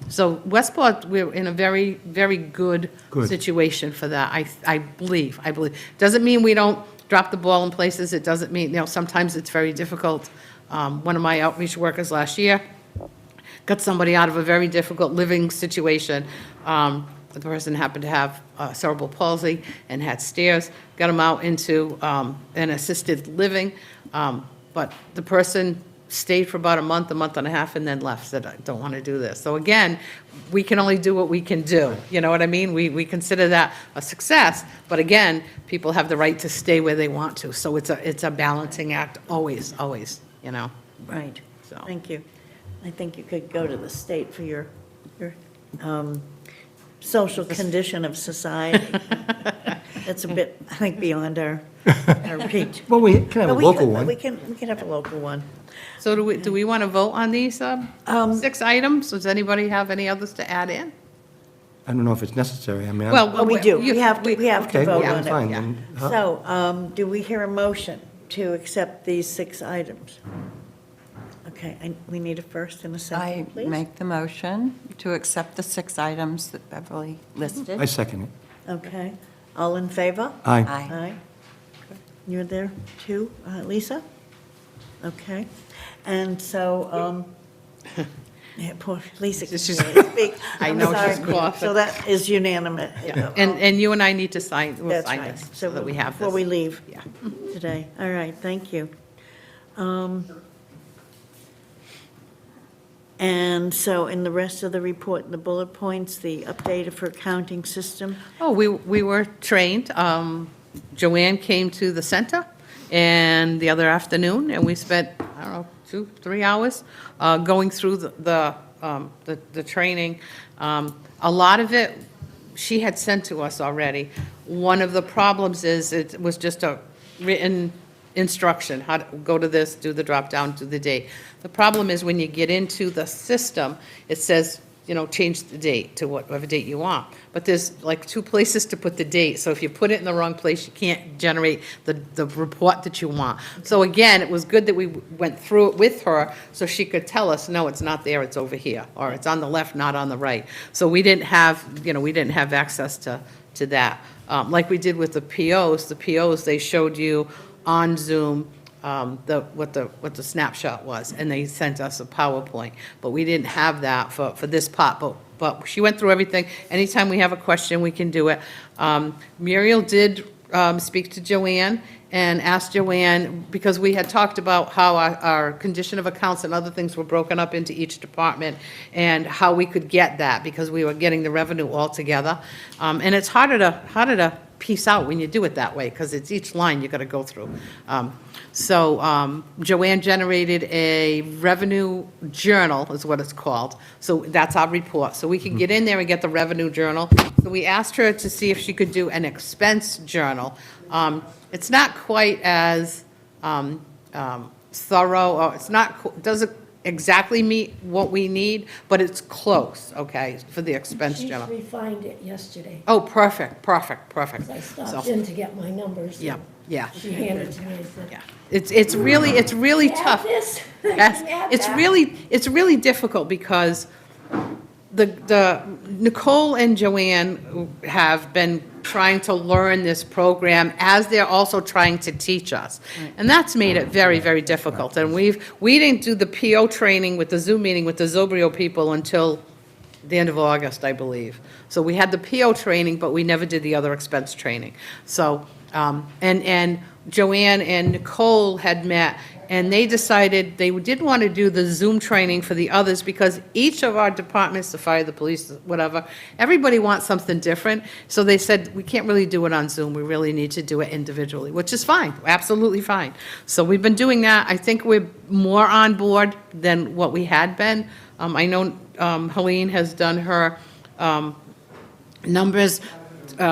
So Westport, we're in a very, very good situation for that, I believe. Doesn't mean we don't drop the ball in places. It doesn't mean, sometimes it's very difficult. One of my outreach workers last year got somebody out of a very difficult living situation. The person happened to have cerebral palsy and had stairs, got them out into an assisted living, but the person stayed for about a month and a half, and then left, said, I don't want to do this. So again, we can only do what we can do, you know what I mean? We consider that a success, but again, people have the right to stay where they want to, so it's a balancing act, always, Right. So. Thank you. I think you could go to the state for your social condition of society. That's a bit, I think, beyond our reach. Well, we can have a But local we one. can have a local one. So do we want to vote on these 6 items? Does anybody have any others to add in? I don't know if it's necessary, I mean. Well, we do. We have to Okay, vote well, on it. fine, then. Huh? So, do we hear a motion to accept these 6 items? Okay, we need a first and a I second, please. make the motion to accept the 6 items that Beverly listed. I second it. Okay, all in favor? Aye. Aye. Aye. You're there too, Lisa? Okay, and so, yeah, poor Lisa can She's- barely speak. I I'm know, sorry. she's coughing. So that is unanimous. And you and I need to sign, we'll That's sign right. this, so that we have this. Before we leave Yeah. today. All right, thank you. And so in the rest of the report, in the bullet points, the update of her accounting system. Oh, we were trained. Joanne came to the center and the other afternoon, and we spent, I don't know, 2-3 hours going through the training. A lot of it she had sent to us already. One of the problems is it was just a written instruction, how to go to this, do the drop down, do the date. The problem is when you get into the system, it says, change the date to whatever date you want. But there's like 2 places to put the date. So if you put it in the wrong place, you can't generate the report that you want. So again, it was good that we went through it with her so she could tell us, no, it's not there, it's over here, or it's on the left, not on the right. So we didn't have access to that. Like we did with the POs, they showed you on Zoom what the snapshot was, and they sent us a PowerPoint. But we didn't have that for this part, but she went through everything. Anytime we have a question, we can do it. Muriel did speak to Joanne and asked Joanne, because we had talked about how our condition of accounts and other things were broken up into each department, and how we could get that, because we were getting the revenue all together. And it's harder to piece out when you do it that way, because it's each line you got to go through. So Joanne generated a revenue journal, is what it's called. So that's our report. So we can get in there and get the revenue journal. So we asked her to see if she could do an expense journal. It's not quite as thorough, or doesn't exactly meet what we need, but it's close, okay, for the expense She journal. refined it yesterday. Oh, perfect. I stopped So, in to get my numbers. yeah, yeah. She handed it to me and said, Yeah, it's really add tough. this. Yes, Add it's that. really difficult, because the Nicole and Joanne have been trying to learn this program as they're also trying to teach us. And that's made it very, very difficult. And we didn't do the PO training with the Zoom meeting with the Zobrio people until the end of August, I believe. So we had the PO training, but we never did the other expense training. So, and Joanne and Nicole had met, and they decided they did want to do the Zoom training for the others because each of our departments, the fire, the police, whatever, everybody wants something different. So they said, we can't really do it on Zoom. We really need to do it individually, which is fine, absolutely fine. So we've been doing that. I think we're more on board than what we had been. I know Helene has done her numbers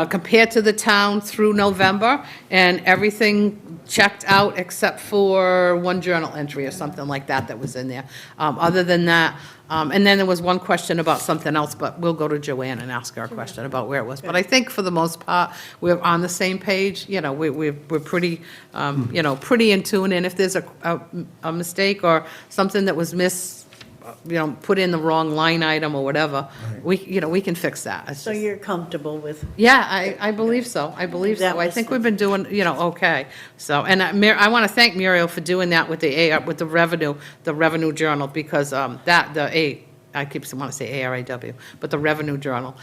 compared to the town through November, and everything checked out except for one journal entry or something like that that was in there. Other than that, and then there was one question about something else, but we'll go to Joanne and ask her a question about where it was. But I think for the most part, we're on the same page, you know, we're pretty, you know, pretty in tune, and if there's a mistake or something that was put in the wrong line item or whatever, we can fix that. It's So just- you're comfortable with, Yeah, I believe so. I believe That so. I was think the- we've been doing, okay. So, and I want to thank Muriel for doing that with the revenue journal, because I keep want to say ARIW, but the revenue journal,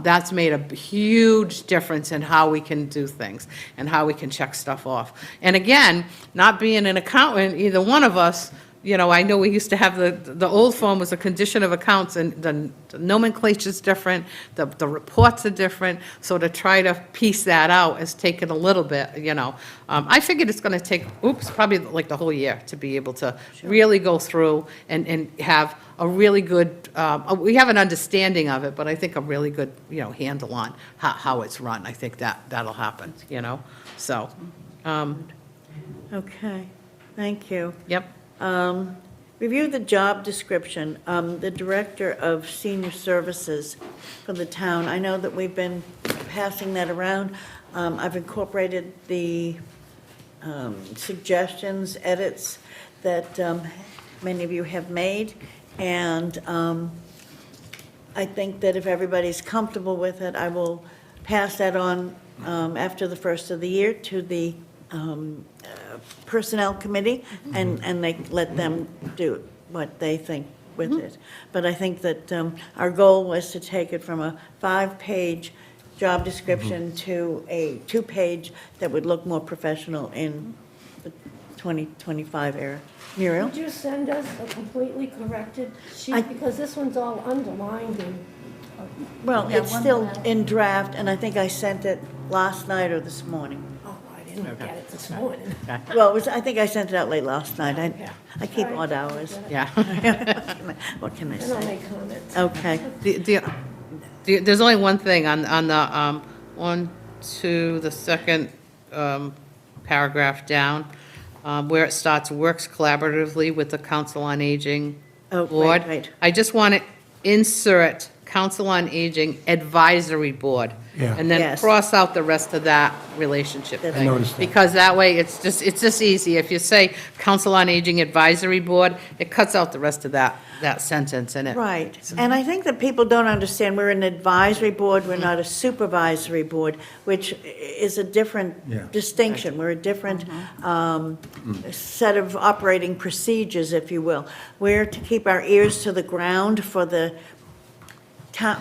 that's made a huge difference in how we can do things and how we can check stuff off. And again, not being an accountant, either one of us, I know we used to have the old form was a condition of accounts, and the nomenclature's different, the reports are different, so to try to piece that out has taken a little bit, I figured it's gonna take, probably like the whole year to be able to really go through and have a really good, we have an understanding of it, but I think a really good, handle on how it's run. I think that'll happen, so, okay, thank you. yep. Review the job description, the Director of Senior Services for the town. I know that we've been passing that around. I've incorporated the suggestions, edits that many of you have made, and I think that if everybody's comfortable with it, I will pass that on after the first of the year to the Personnel Committee, and they let them do what they think with it. But I think that our goal was to take it from a 5-page job description to a 2-page that would look more professional in the 2025 era. Muriel? Would you send us a completely corrected sheet, because this one's all underlined and, Well, it's still in draft, and I think I sent it last night or this morning. oh, I didn't get it this morning. Well, I think I sent it out late last night. I keep odd hours. Yeah. What can I Then I'll say? make comments. Okay. There's only one thing on the, one to the second paragraph down, where it starts, works collaboratively with the Council on Aging Oh, right, Board. right. I just want to insert Council on Aging Advisory Board. Yeah. And then Yes. cross out the rest of that relationship I thing. noticed that. Because that way, it's just easy. If you say Council on Aging Advisory Board, it cuts out the rest of that sentence in it. Right, and I think that people don't understand, we're an advisory board, we're not a supervisory board, which is a Yeah. different distinction. We're a different set of operating procedures, if you will. We're to keep our ears to the ground for the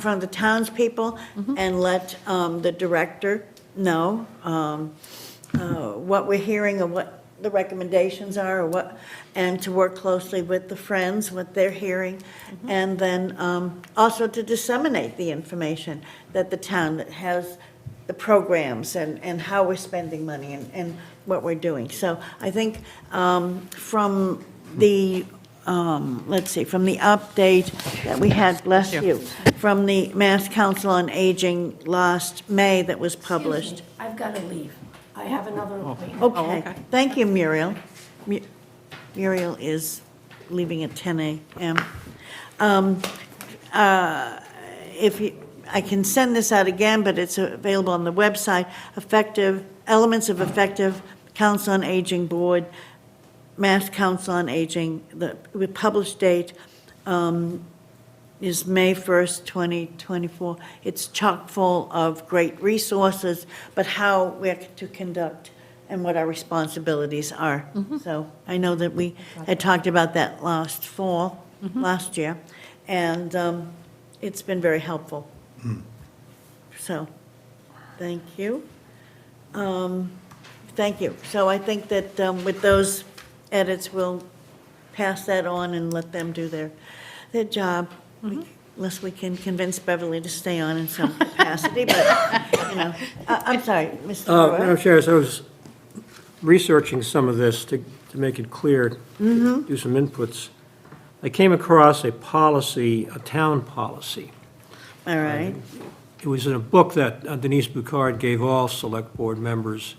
from the townspeople and let the director know what we're hearing or what the recommendations are, or what, and to work closely with the Friends, what they're hearing, and then also to disseminate the information that the town that has the programs and how we're spending money and what we're doing. So I think from the, let's see, from the update that we had, bless you, from the Mass Council on Aging last May that was published. Excuse me, I've got to leave. I have another appointment. Okay, okay. thank you, Muriel. Muriel is leaving at 10 a.m. If you, I can send this out again, but it's available on the website, elements of effective Council on Aging Board, Mass Council on Aging, with published date, is May 1st, 2024. It's chock full of great resources, but how we're to conduct and what our responsibilities are. So I know that we had talked about that last fall, last year, and it's been very helpful. So, thank you. Thank you. So I think that with those edits, we'll pass that on and let them do their job, unless we can convince Beverly to stay on in some capacity, but, you know. I'm sorry, Mr. Madam Brewer. Chair, as I was researching some of this to make it clear, do some inputs, I came across a policy, a town policy. All right, It was in a book that Denise Bucard gave all Select Board members,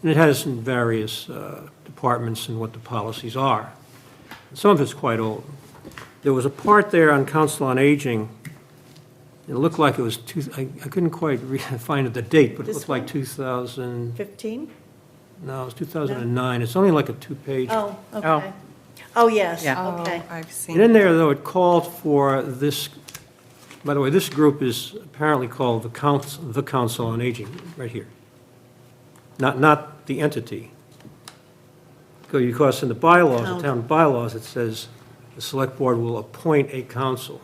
and it has some various departments and what the policies are. Some of it's quite old. There was a part there on Council on Aging, it looked like it was, I couldn't quite find the date, but it This looked like one? 2000, 15? no, it was 2009. It's only like a two-page. Oh, okay. Oh, yes, Yeah. okay. I've And seen. in there, though, it called for this, by the way, this group is apparently called the Council on Aging, right here. Not the entity. Because in the bylaws, the town bylaws, it says the Select Board will appoint a council.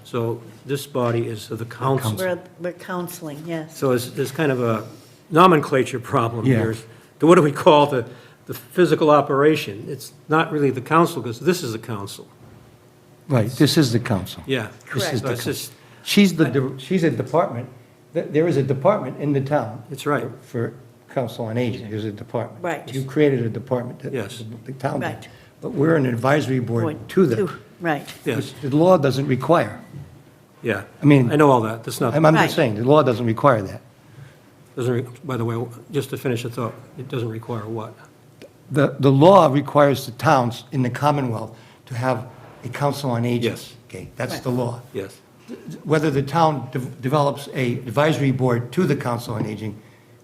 So this body is the council. We're counseling, yes. So there's kind of a nomenclature problem Yeah. here. What do we call the physical operation? It's not really the council, because this is the council. Right, this is the council. Yeah. Correct. So it's just, She's a department, there is a department in the town. It's right. For Council on Aging, there's a department. Right. You created a department. Yes. The town did. Right. But we're an advisory board to them, Right. yes, which the law doesn't require. yeah. I mean, I know all that. That's not, I'm Right. just saying, the law doesn't require that. by the way, just to finish the thought, it doesn't require what? The law requires the towns in the Commonwealth to have a Council on Aging. Yes. Okay, that's the law. Yes, Whether the town develops a advisory board to the Council on Aging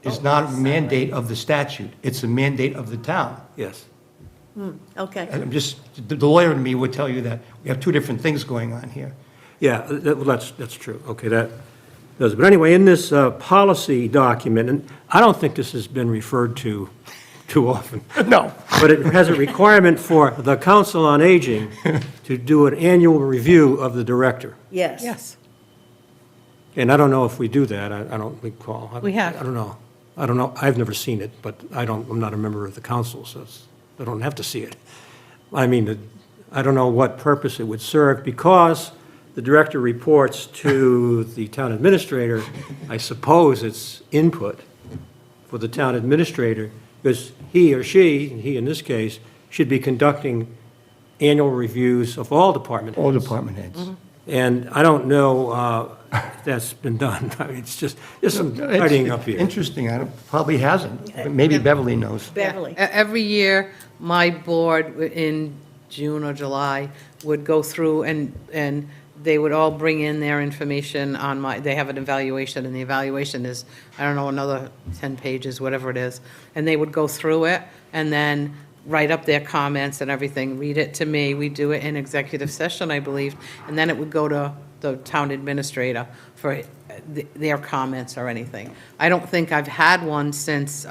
is not a mandate of the statute, it's a mandate of the town. yes. Okay, I'm just, the lawyer in me would tell you that we have two different things going on here. Yeah, well, that's true. Okay, that does it. But anyway, in this policy document, and I don't think this has been referred to too often, No. but it has a requirement for the Council on Aging to do an annual review of the director. yes. Yes. And I don't know if we do that. I don't recall. We have. I don't know. I've never seen it, but I'm not a member of the council, so I don't have to see it. I mean, I don't know what purpose it would serve, because the director reports to the town administrator. I suppose it's input for the town administrator, because he or she, and he in this case, should be conducting annual reviews of all department heads. All department heads. And I don't know if that's been done. I mean, it's just some tidying up here. Interesting, probably hasn't, but maybe Beverly knows. Beverly. Every year, my board in June or July would go through and they would all bring in their information on they have an evaluation, and the evaluation is, I don't know, another 10 pages, whatever it is. And they would go through it and then write up their comments and everything, read it to me. We do it in executive session, I believe, and then it would go to the town administrator for their comments or anything. I don't think I've had one since,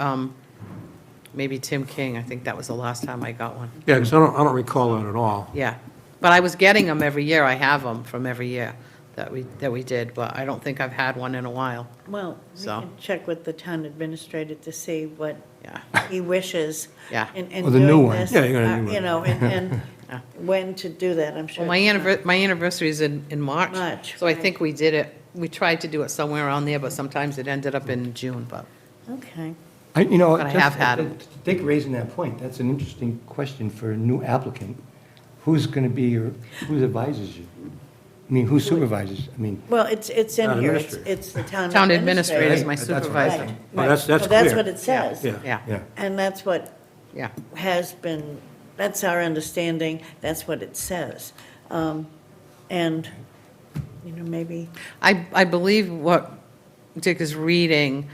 maybe Tim King. I think that was the last time I got one. Yeah, because I don't recall that at all. Yeah. But I was getting them every year. I have them from every year that we did, but I don't think I've had one in a while. Well, we So. can check with the town administrator to see what Yeah. he wishes. Yeah. In Well, the new doing one. this, Yeah, you're gonna do you one. know, and Yeah. when to do that, I'm sure. Well, my anniversary is in March. March, So I right. think we did it, we tried to do it somewhere around there, but sometimes it ended up in June, but. Okay, But I have had 'em. Dick raising that point, that's an interesting question for a new applicant. Who's going to be who advises you? I mean, who supervises? I mean, well, it's in Town here, administrator. it's the town Town administrator. administrator is my That's what I supervisor. think. Well, that's Well, that's clear. what it says. Yeah. Yeah, yeah. And that's what yeah. has been, that's our understanding, that's what it says. And, maybe, I believe what Dick is reading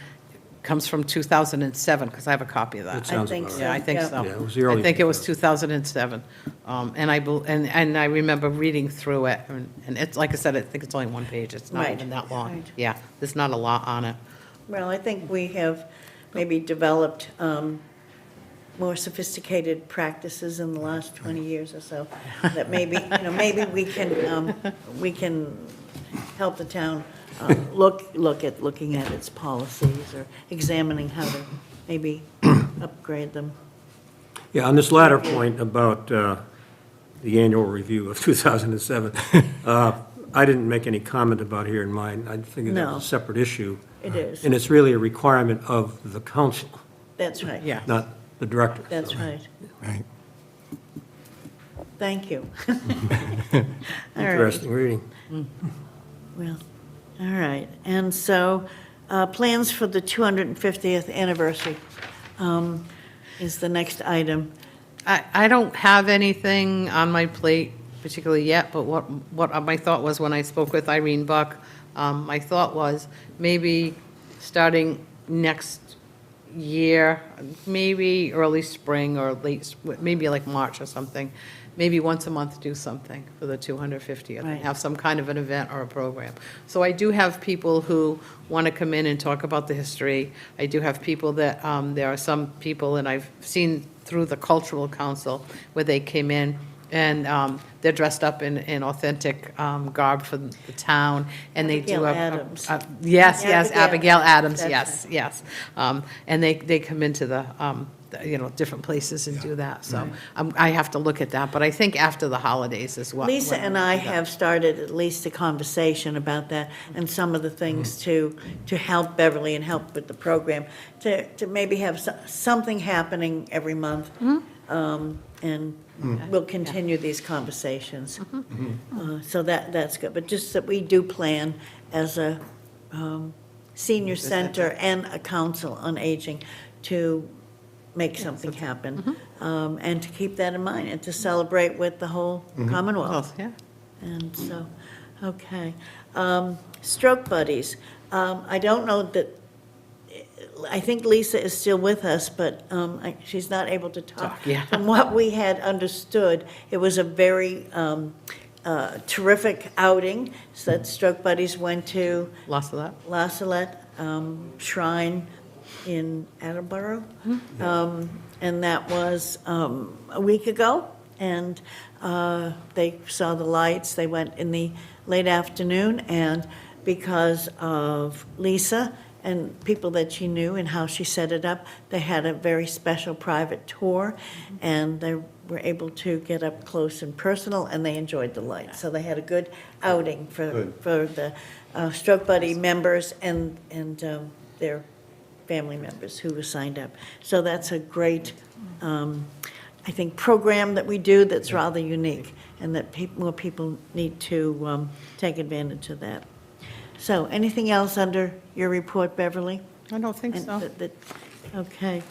comes from 2007, because I have a copy of That that. sounds think about so. right. Yeah, I think Yeah. so. Yeah, it was the early I think it was 2000s. 2007. And I remember reading through it, and it's, like I said, I think it's only one page. It's not Right, even that long. right. Yeah, there's not a lot on it. Well, I think we have maybe developed more sophisticated practices in the last 20 years or so, that maybe, maybe we can help the town looking at its policies or examining how to maybe upgrade them. Yeah, on this latter point about the annual review of 2007, I didn't make any comment about here in mine. I think No. that's a separate issue. It is. And it's really a requirement of the council, That's right. Yeah. not the director. That's right. Right. Thank you. All right. Interesting reading. Well, all right. And so, plans for the 250th anniversary is the next item. I don't have anything on my plate particularly yet, but what my thought was when I spoke with Irene Buck, my thought was maybe starting next year, maybe early spring or maybe like March or something, maybe once a month do something for the 250th, Right. have some kind of an event or a program. So I do have people who want to come in and talk about the history. I do have people that, there are some people, and I've seen through the Cultural Council, where they came in and they're dressed up in authentic garb for the town, and they do Abigail a- Adams. Yes, yes, Abigail Abigail Adams, That's yes, yes. And they come into the, different places and do that, so I have to look at that, but I think after the holidays is what. Lisa when and we'll I do that. have started at least a conversation about that and some of the things to help Beverly and help with the program, to maybe have something happening every month. And we'll continue these conversations. So that's good, but just that we do plan as a senior center and a council on aging to make something happen, and to keep that in mind, and to celebrate with the whole Commonwealth. Yeah. And so, okay. Stroke Buddies, I don't know that, I think Lisa is still with us, but she's not able to talk. Yeah. From what we had understood, it was a very terrific outing, so that Stroke Buddies went to Lots of that. La Salette Shrine in Attleboro. And that was a week ago, and they saw the lights. They went in the late afternoon, and because of Lisa and people that she knew and how she set it up, they had a very special private tour, and they were able to get up close and personal, and they enjoyed the lights. So they had a good outing for the Stroke Buddy members and their family members who were signed up. So that's a great, I think, program that we do that's rather unique, and that more people need to take advantage of that. So anything else under your report, Beverly? I don't think And so. Okay.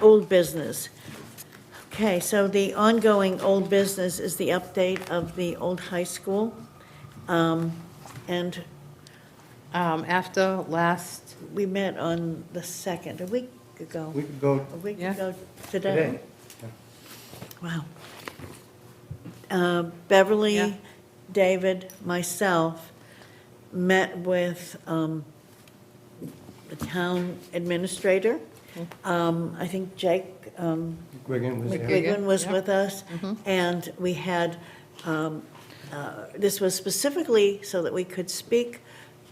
Old business. Okay, so the ongoing old business is the update of the old high school. And After last, we met on the 2nd, a week ago. We could go A week Yeah. ago today. today. Wow. Beverly, Yeah. David, myself met with the town administrator. I think Jake Wigan was there. McGuigan was Yeah. with us, and we had, this was specifically so that we could speak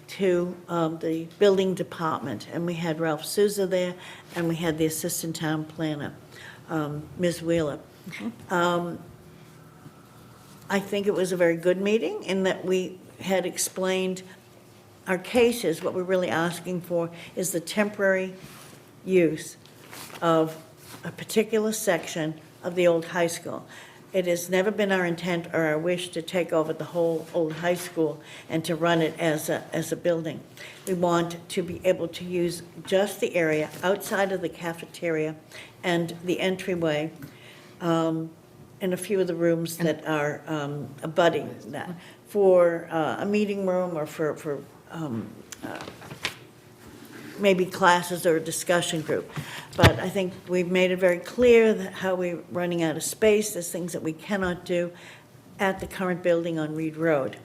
to the building department, and we had Ralph Souza there, and we had the assistant town planner, Ms. Wheeler. I think it was a very good meeting in that we had explained our cases. What we're really asking for is the temporary use of a particular section of the old high school. It has never been our intent or our wish to take over the whole old high school and to run it as a building. We want to be able to use just the area outside of the cafeteria and the entryway, and a few of the rooms that are abutting that, for a meeting room or for maybe classes or a discussion group. But I think we've made it very clear that how we're running out of space, there's things that we cannot do at the current building on Reed Road.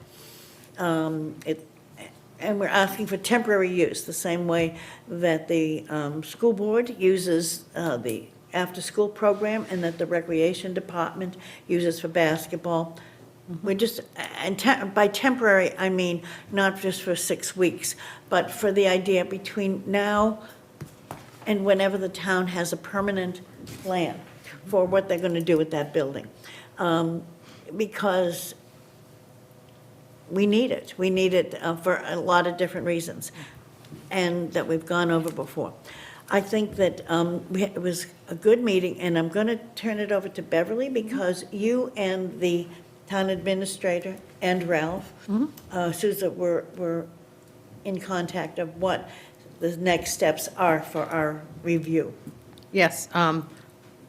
And we're asking for temporary use, the same way that the school board uses the after-school program and that the recreation department uses for basketball. We're just, and by temporary, I mean not just for 6 weeks, but for the idea between now and whenever the town has a permanent plan for what they're going to do with that building. Because we need it. We need it for a lot of different reasons, and that we've gone over before. I think that it was a good meeting, and I'm going to turn it over to Beverly, because you and the town administrator and Ralph, Souza, were in contact of what the next steps are for our review. Yes,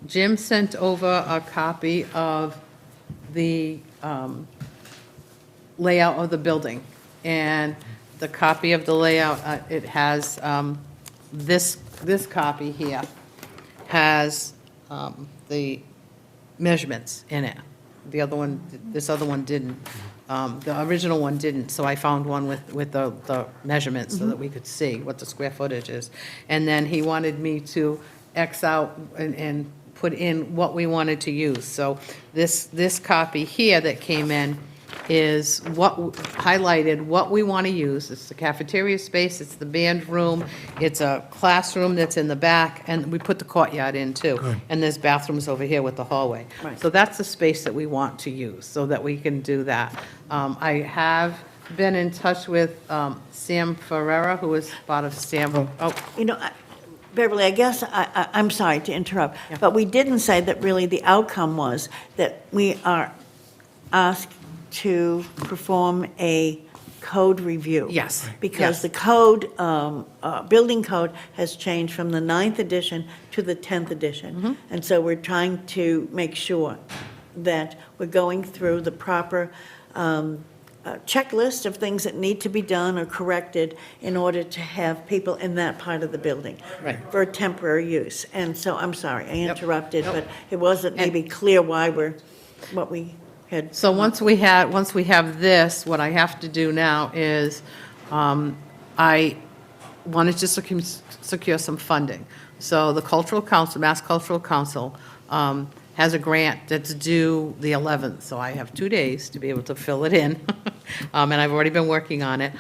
Jim sent over a copy of the layout of the building. And the copy of the layout, it has, this copy here has the measurements in it. The other one, this other one didn't. The original one didn't, so I found one with the measurements so that we could see what the square footage is. And then he wanted me to X out and put in what we wanted to use. So this copy here that came in is what highlighted what we want to use. It's the cafeteria space, it's the band room, it's a classroom that's in the back, and we put the courtyard in too. And there's bathrooms over here with the hallway. Right. So that's the space that we want to use, so that we can do that. I have been in touch with Sam Ferrera, who is part of Sam. You know, Beverly, I guess, I'm sorry to interrupt, but we didn't say that really the outcome was that we are asked to perform a code review. Yes, Because yes. the code, building code has changed from the 9th edition to the 10th edition. And so we're trying to make sure that we're going through the proper checklist of things that need to be done or corrected in order to have people in that part of the building. Right. For temporary use. And so, I'm sorry, I interrupted, but it wasn't maybe clear why what we had. So once we have this, what I have to do now is, I wanted to secure some funding. So the Cultural Council, Mass Cultural Council, has a grant that's due the 11th, so I have 2 days to be able to fill it in. And I've already been working on it,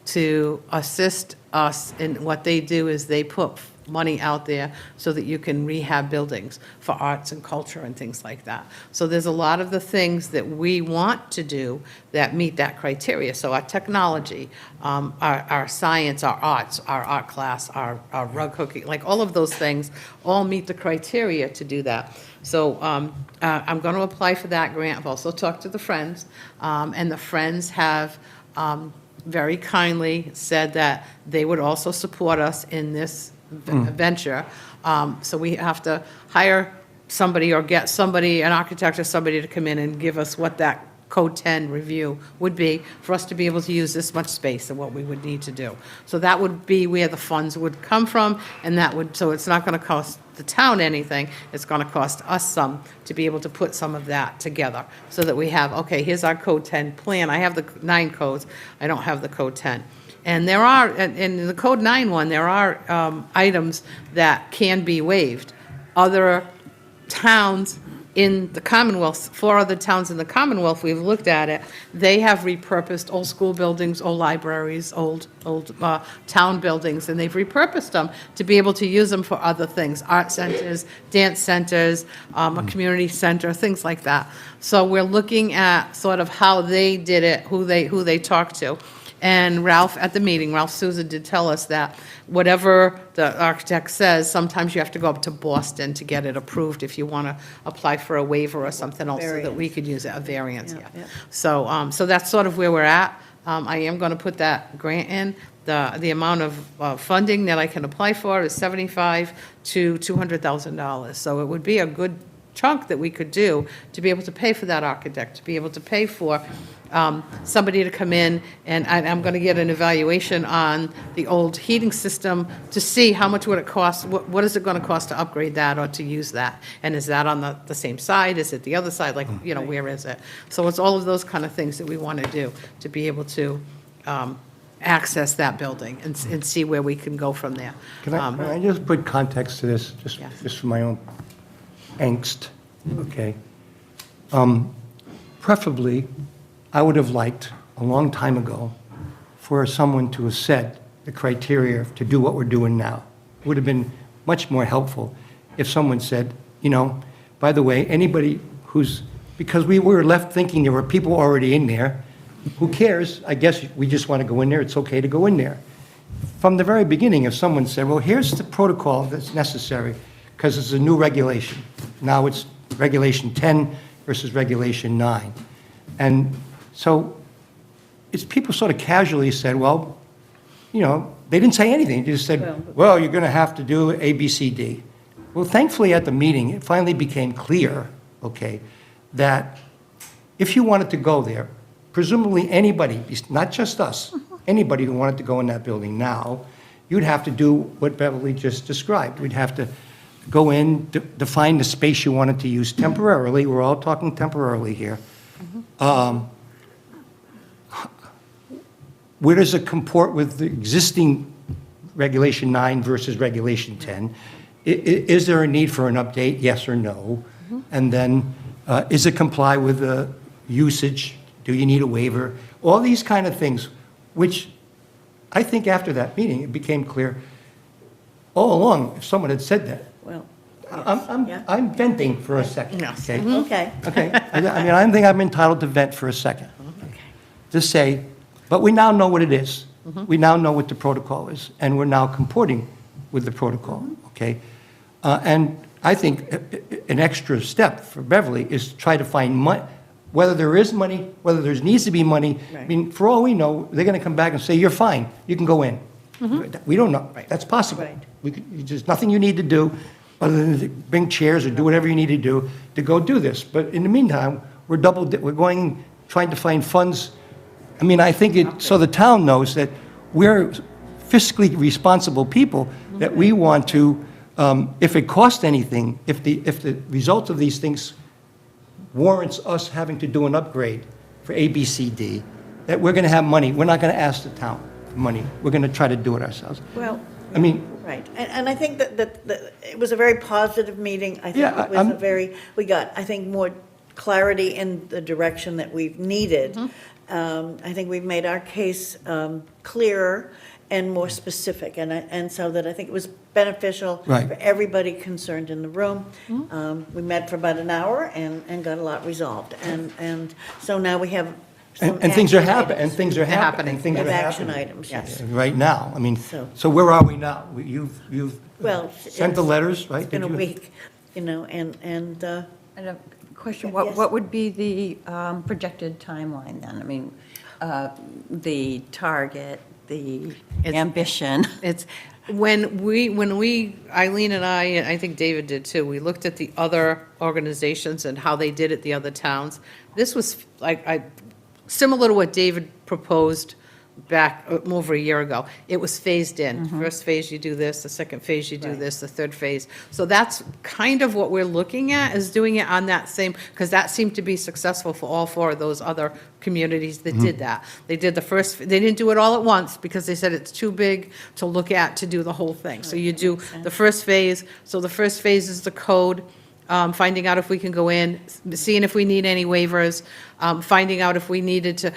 to assist us. And what they do is they put money out there so that you can rehab buildings for arts and culture and things like that. So there's a lot of the things that we want to do that meet that criteria. So our technology, our science, our arts, our art class, our rug hooking, like all of those things all meet the criteria to do that. So I'm going to apply for that grant. I've also talked to the Friends, and the Friends have very kindly said that they would also support us in this venture. So we have to hire somebody or get somebody, an architect or somebody, to come in and give us what that Code 10 review would be for us to be able to use this much space and what we would need to do. So that would be where the funds would come from, and that would, so it's not going to cost the town anything, it's going to cost us some to be able to put some of that together, so that we have, okay, here's our Code 10 plan. I have the 9 codes, I don't have the Code 10. And there are, in the Code 9 one, there are items that can be waived. Other towns in the Commonwealth, 4 other towns in the Commonwealth, we've looked at it, they have repurposed old school buildings, old libraries, old town buildings, and they've repurposed them to be able to use them for other things, art centers, dance centers, a community center, things like that. So we're looking at sort of how they did it, who they talked to. And Ralph, at the meeting, Ralph Souza did tell us that whatever the architect says, sometimes you have to go up to Boston to get it approved if you want to apply for a waiver or something else, so that we could use a variance, yeah. So, so that's sort of where we're at. I am going to put that grant in. The amount of funding that I can apply for is $75,000 to $200,000. So it would be a good chunk that we could do to be able to pay for that architect, to be able to pay for somebody to come in, and I'm going to get an evaluation on the old heating system to see how much would it cost, what is it going to cost to upgrade that or to use that? And is that on the same side? Is it the other side? Like, where is it? So it's all of those kind of things that we want to do, to be able to access that building and see where we can go from there. Can I just put context to this, Yes. just for my own angst, okay? Preferably, I would have liked, a long time ago, for someone to have said the criteria to do what we're doing now. It would have been much more helpful if someone said, by the way, anybody who's, because we were left thinking there were people already in there, who cares? I guess we just want to go in there, it's okay to go in there. From the very beginning, if someone said, well, here's the protocol that's necessary, because it's a new regulation. Now it's Regulation 10 versus Regulation 9. And so it's people sort of casually said, well, they didn't say anything. They just said, well, you're going to have to do A, B, C, D. Well, thankfully, at the meeting, it finally became clear, okay, that if you wanted to go there, presumably anybody, not just us, anybody who wanted to go in that building now, you'd have to do what Beverly just described. We'd have to go in, define the space you wanted to use temporarily. We're all talking temporarily here. Where does it comport with the existing Regulation 9 versus Regulation 10? Is there a need for an update, yes or no? And then, is it comply with the usage? Do you need a waiver? All these kind of things, which I think after that meeting, it became clear all along, if someone had said that. Well, yeah. I'm venting for a second, Yes. okay? okay. Okay, I think I'm entitled to vent for a second. To say, but we now know what it is. We now know what the protocol is, and we're now comporting with the protocol, okay? And I think an extra step for Beverly is to try to find money, whether there is money, whether there needs to be money. I mean, for all we know, they're going to come back and say, you're fine, you can go in. We don't know. That's possible. Right. There's nothing you need to do other than to bring chairs or do whatever you need to do to go do this. But in the meantime, we're going, trying to find funds. I mean, I think so the town knows that we're fiscally responsible people, that we want to, if it costs anything, if the result of these things warrants us having to do an upgrade for A, B, C, D, that we're going to have money. We're not going to ask the town for money. We're going to try to do it ourselves. Well, I mean, right, and I think that it was a very positive meeting. I think Yeah, it was we got, I think, more clarity in the direction that we've needed. I think we've made our case clearer and more specific, and so that I think it was beneficial Right. for everybody concerned in the room. We met for about an hour and got a lot resolved, and so now we have some and things are action happening, and items. things are happening, and things We are have action happening. items, yes. Right now, I mean, So- where are we now? You've Well, sent the letters, right? It's been a Did you- week, and And a question, Yes. what would be the projected timeline then? I mean, the target, the ambition? It's, when we, Eileen and I think David did too, we looked at the other organizations and how they did it, the other towns. This was similar to what David proposed back over a year ago. It was phased in. First phase, you do this, the second phase, you do this, the third phase. So that's kind of what we're looking at, is doing it on that same, because that seemed to be successful for all four of those other communities that did that. They did the first, they didn't do it all at once, because they said it's too big to look at to do the whole thing. So you do the first phase, so the first phase is the code, finding out if we can go in, seeing if we need any waivers, finding out if we needed to,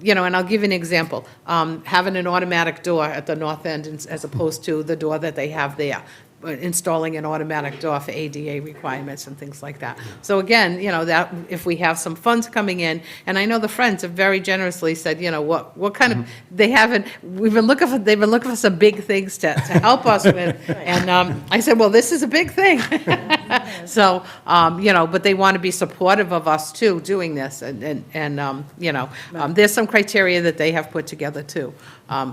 and I'll give you an example, having an automatic door at the north end as opposed to the door that they have there, installing an automatic door for ADA requirements and things like that. So again, that if we have some funds coming in, and I know the Friends have very generously said, what kind of, they've been looking for some big things to help us with. And I said, well, this is a big thing. So, but they want to be supportive of us too, doing this, there's some criteria that they have put together too,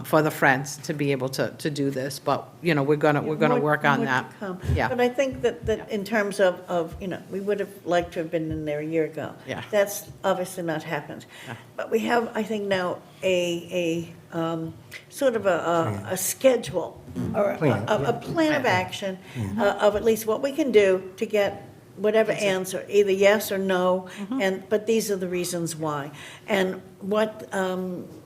for the Friends to be able to do this, but, we're gonna work on More to that. come. Yeah. But I think that in terms of, we would have liked to have been in there a year ago. Yeah. That's obviously not happened. But we have, I think now, a sort of a schedule, or a plan of action of at least what we can do to get whatever answer, either yes or no, but these are the reasons why. And what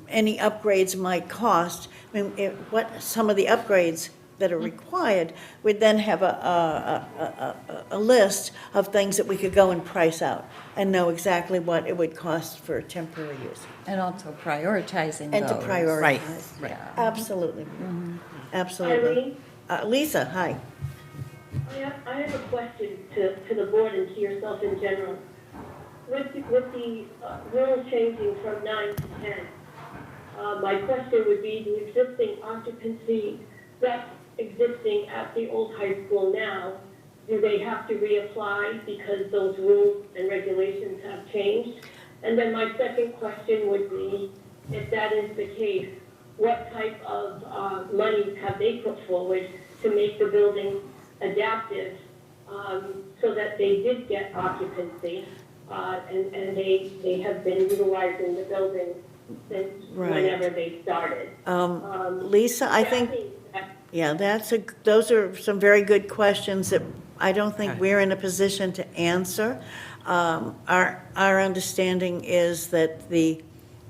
any upgrades might cost, I mean, what some of the upgrades that are required, we'd then have a list of things that we could go and price out and know exactly what it would cost for temporary use. And also prioritizing And to those. prioritize. Yeah. Absolutely. Absolutely. Irene, Lisa, hi. I have a question to the board and to yourself in general. With the rules changing from 9 to 10, my question would be the existing occupancy that's existing at the old high school now, do they have to reapply because those rules and regulations have changed? And then my second question would be, if that is the case, what type of monies have they put forward to make the building adaptive so that they did get occupancy and they have been utilizing the building since Right. whenever they started? Lisa, I think, yeah, those are some very good questions that I don't think we're in a position to answer. Our understanding is that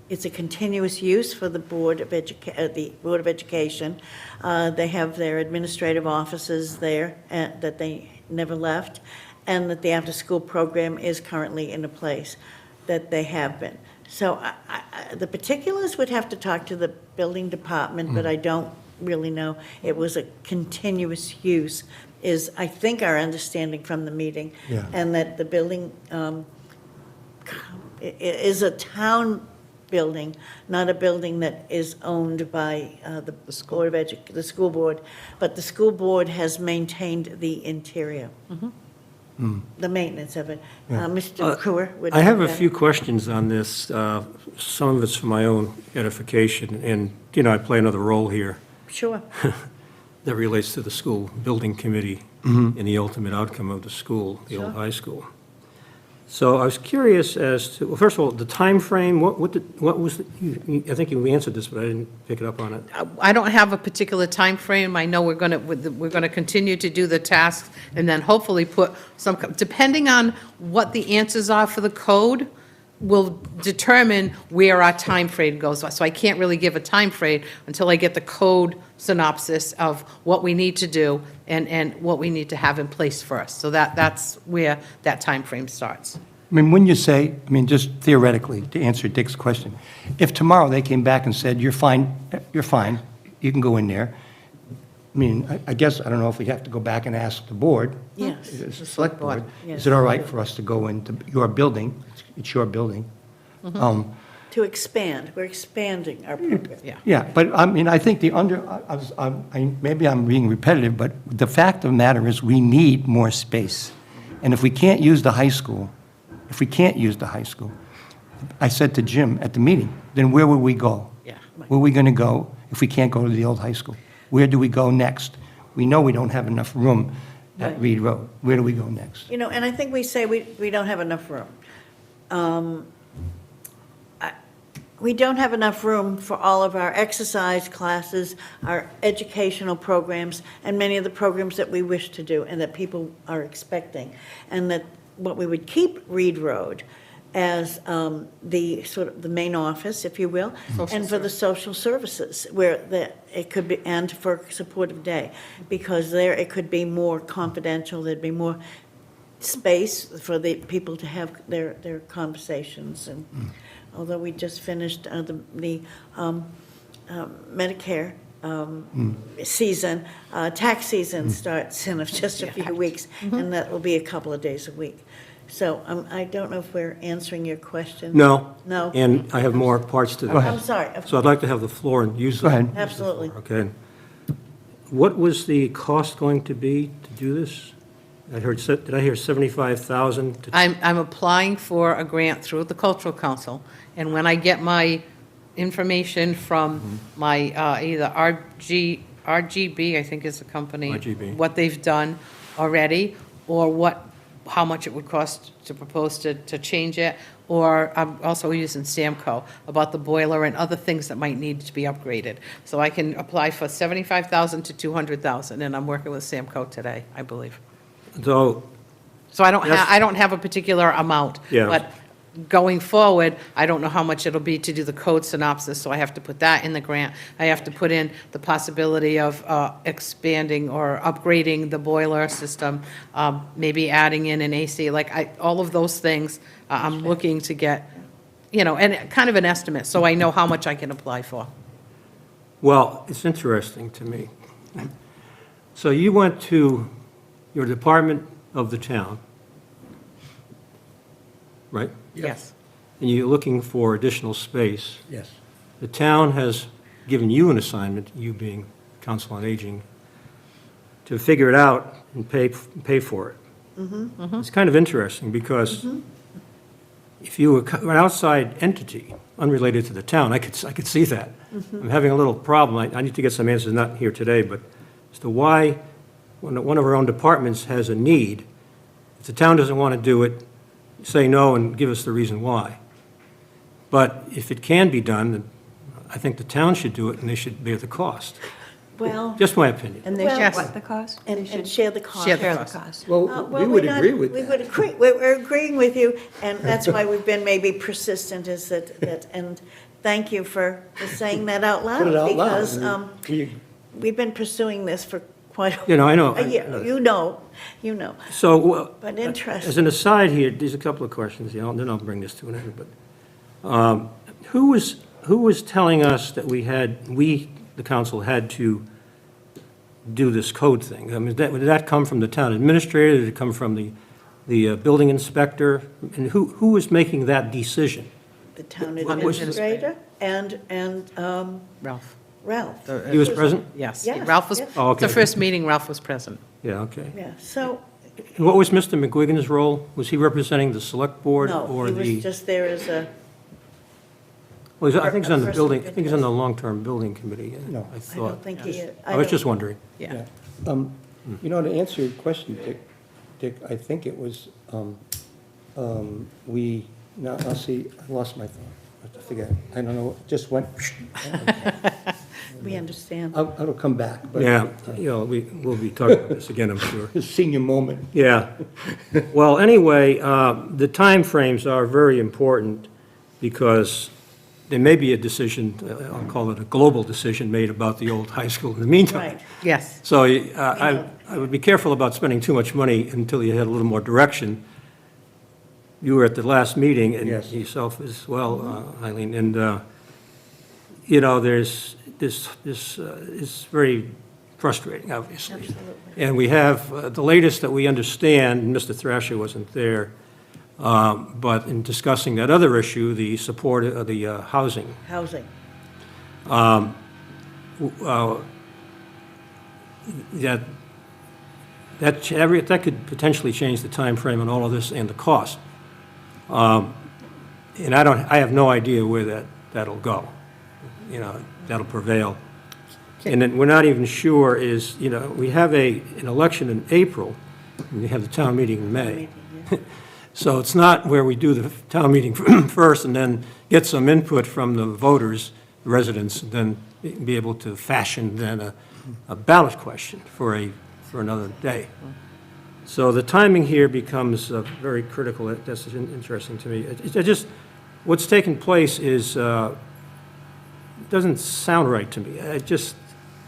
it's a continuous use for the Board of Education. They have their administrative offices there that they never left, and that the after-school program is currently in a place that they have been. So the particulars would have to talk to the building department, but I don't really know. It was a continuous use is, I think, our understanding from the meeting. Yeah. And that the building is a town building, not a building that is owned by the school board, but the school board has maintained the interior, the maintenance of it. Mr. Brewer would. I have a few questions on this. Some of it's for my own edification, and, I play another role here Sure. that relates to the school building committee and the ultimate outcome of the school, the old high school. So I was curious as to, well, first of all, the time frame. What was, I think you answered this, but I didn't pick it up on it. I don't have a particular time frame. I know we're going to continue to do the tasks and then hopefully put some, depending on what the answers are for the code, will determine where our time frame goes. So I can't really give a time frame until I get the code synopsis of what we need to do and what we need to have in place first. So that's where that time frame starts. I mean, when you say, just theoretically, to answer Dick's question, if tomorrow they came back and said, you're fine, you can go in there, I guess, I don't know if we have to go back and ask the board. Yes. The select board, Yes. is it all right for us to go into your building? It's your building. To expand, we're expanding our program. Yeah, but I think maybe I'm being repetitive, but the fact of the matter is we need more space. And if we can't use the high school, I said to Jim at the meeting, then where would we go? Yeah. Where are we going to go if we can't go to the old high school? Where do we go next? We know we don't have enough room at Right. Reed Road. Where do we go next? And I think we say we don't have enough room. We don't have enough room for all of our exercise classes, our educational programs, and many of the programs that we wish to do and that people are expecting. And that what we would keep Reed Road as the sort of the main office, if you will, and for the social services, where it could be, and for supportive day, because there it could be more confidential, there'd be more space for the people to have their conversations. And although we just finished the Medicare season, tax season starts in just a few weeks, and that will be a couple of days a week. So I don't know if we're answering your question. No. No. And I have more parts to Go that. ahead. I'm sorry. So I'd like to have the floor and use. Go ahead. Absolutely. Okay. What was the cost going to be to do this? did I hear 75,000? I'm applying for a grant through the Cultural Council, and when I get my information from my, either RGB, I think is the company. RGB. What they've done already, or how much it would cost to propose to change it, or I'm also using Samco about the boiler and other things that might need to be upgraded. So I can apply for 75,000 to 200,000, and I'm working with Samco today, I believe. So, So I don't That's- I don't have a particular amount. Yeah. But going forward, I don't know how much it'll be to do the code synopsis, so I have to put that in the grant. I have to put in the possibility of expanding or upgrading the boiler system, maybe adding in an AC, all of those things, I'm looking to get, and kind of an estimate, so I know how much I can apply for. well, it's interesting to me. So you went to your department of the town, right? Yes. And you're looking for additional space. Yes. The town has given you an assignment, you being Council on Aging, to figure it out and pay for it. It's kind of interesting, because if you were an outside entity, unrelated to the town, I could see that. I'm having a little problem. I need to get some answers, not here today, but as to why, when one of our own departments has a need, if the town doesn't want to do it, say no and give us the reason why. But if it can be done, then I think the town should do it, and they should bear the cost. Well, Just my opinion. And they Well- should what the cost? They and should share the cost. Share the share the cost. cost. Well, Well, we would we're not- agree with We that. would agree, we're agreeing with you, and that's why we've been maybe persistent, is that, and thank you for saying that out loud. Put it out loud. Because we've been pursuing this for quite You know, I know. a year. You know. So, But as interesting. an aside here, there's a couple of questions, then I'll bring this to an end, but who was telling us that the council, had to do this code thing? I mean, did that come from the town administrator? Did it come from the building inspector? And who was making that decision? The town What was- administrator and Ralph. Ralph. He was present? Yes. Yes, Ralph was, yes. Oh, okay. the first meeting, Ralph was present. Yeah, okay. Yeah, so, And what was Mr. McGuigan's role? Was he representing the select board no, or he the? was just there as a, Well, I think he's on the First building, I and think he's on the long-term building committee. No. I I thought. don't think he. I was don't- just wondering. Yeah. You know, to answer your question, Dick, I think it was, now, I'll see, I lost my thought. I forget. I don't know, it just went, We understand. it'll come back. but, Yeah, we'll be talking about this again, I'm sure. Senior moment. Yeah. Well, anyway, the timeframes are very important, because there may be a decision, I'll call it a global decision, made about the old high school in the meantime. Right. Yes. So I would be careful about spending too much money until you had a little more direction. You were at the last meeting, and Yes. yourself as well, Eileen, and, there's, this is very frustrating, obviously. And we have, the latest that we understand, and Mr. Thrasher wasn't there, but in discussing that other issue, the support of the housing, Housing. that could potentially change the time frame on all of this and the cost. And I have no idea where that'll go, that'll prevail. And then we're not even sure we have an election in April, and we have the town meeting in May. So it's not where we do the town meeting first and then get some input from the voters, the residents, and then be able to fashion then a ballot question for another day. So the timing here becomes very critical. That's interesting to me. What's taking place is, doesn't sound right to me.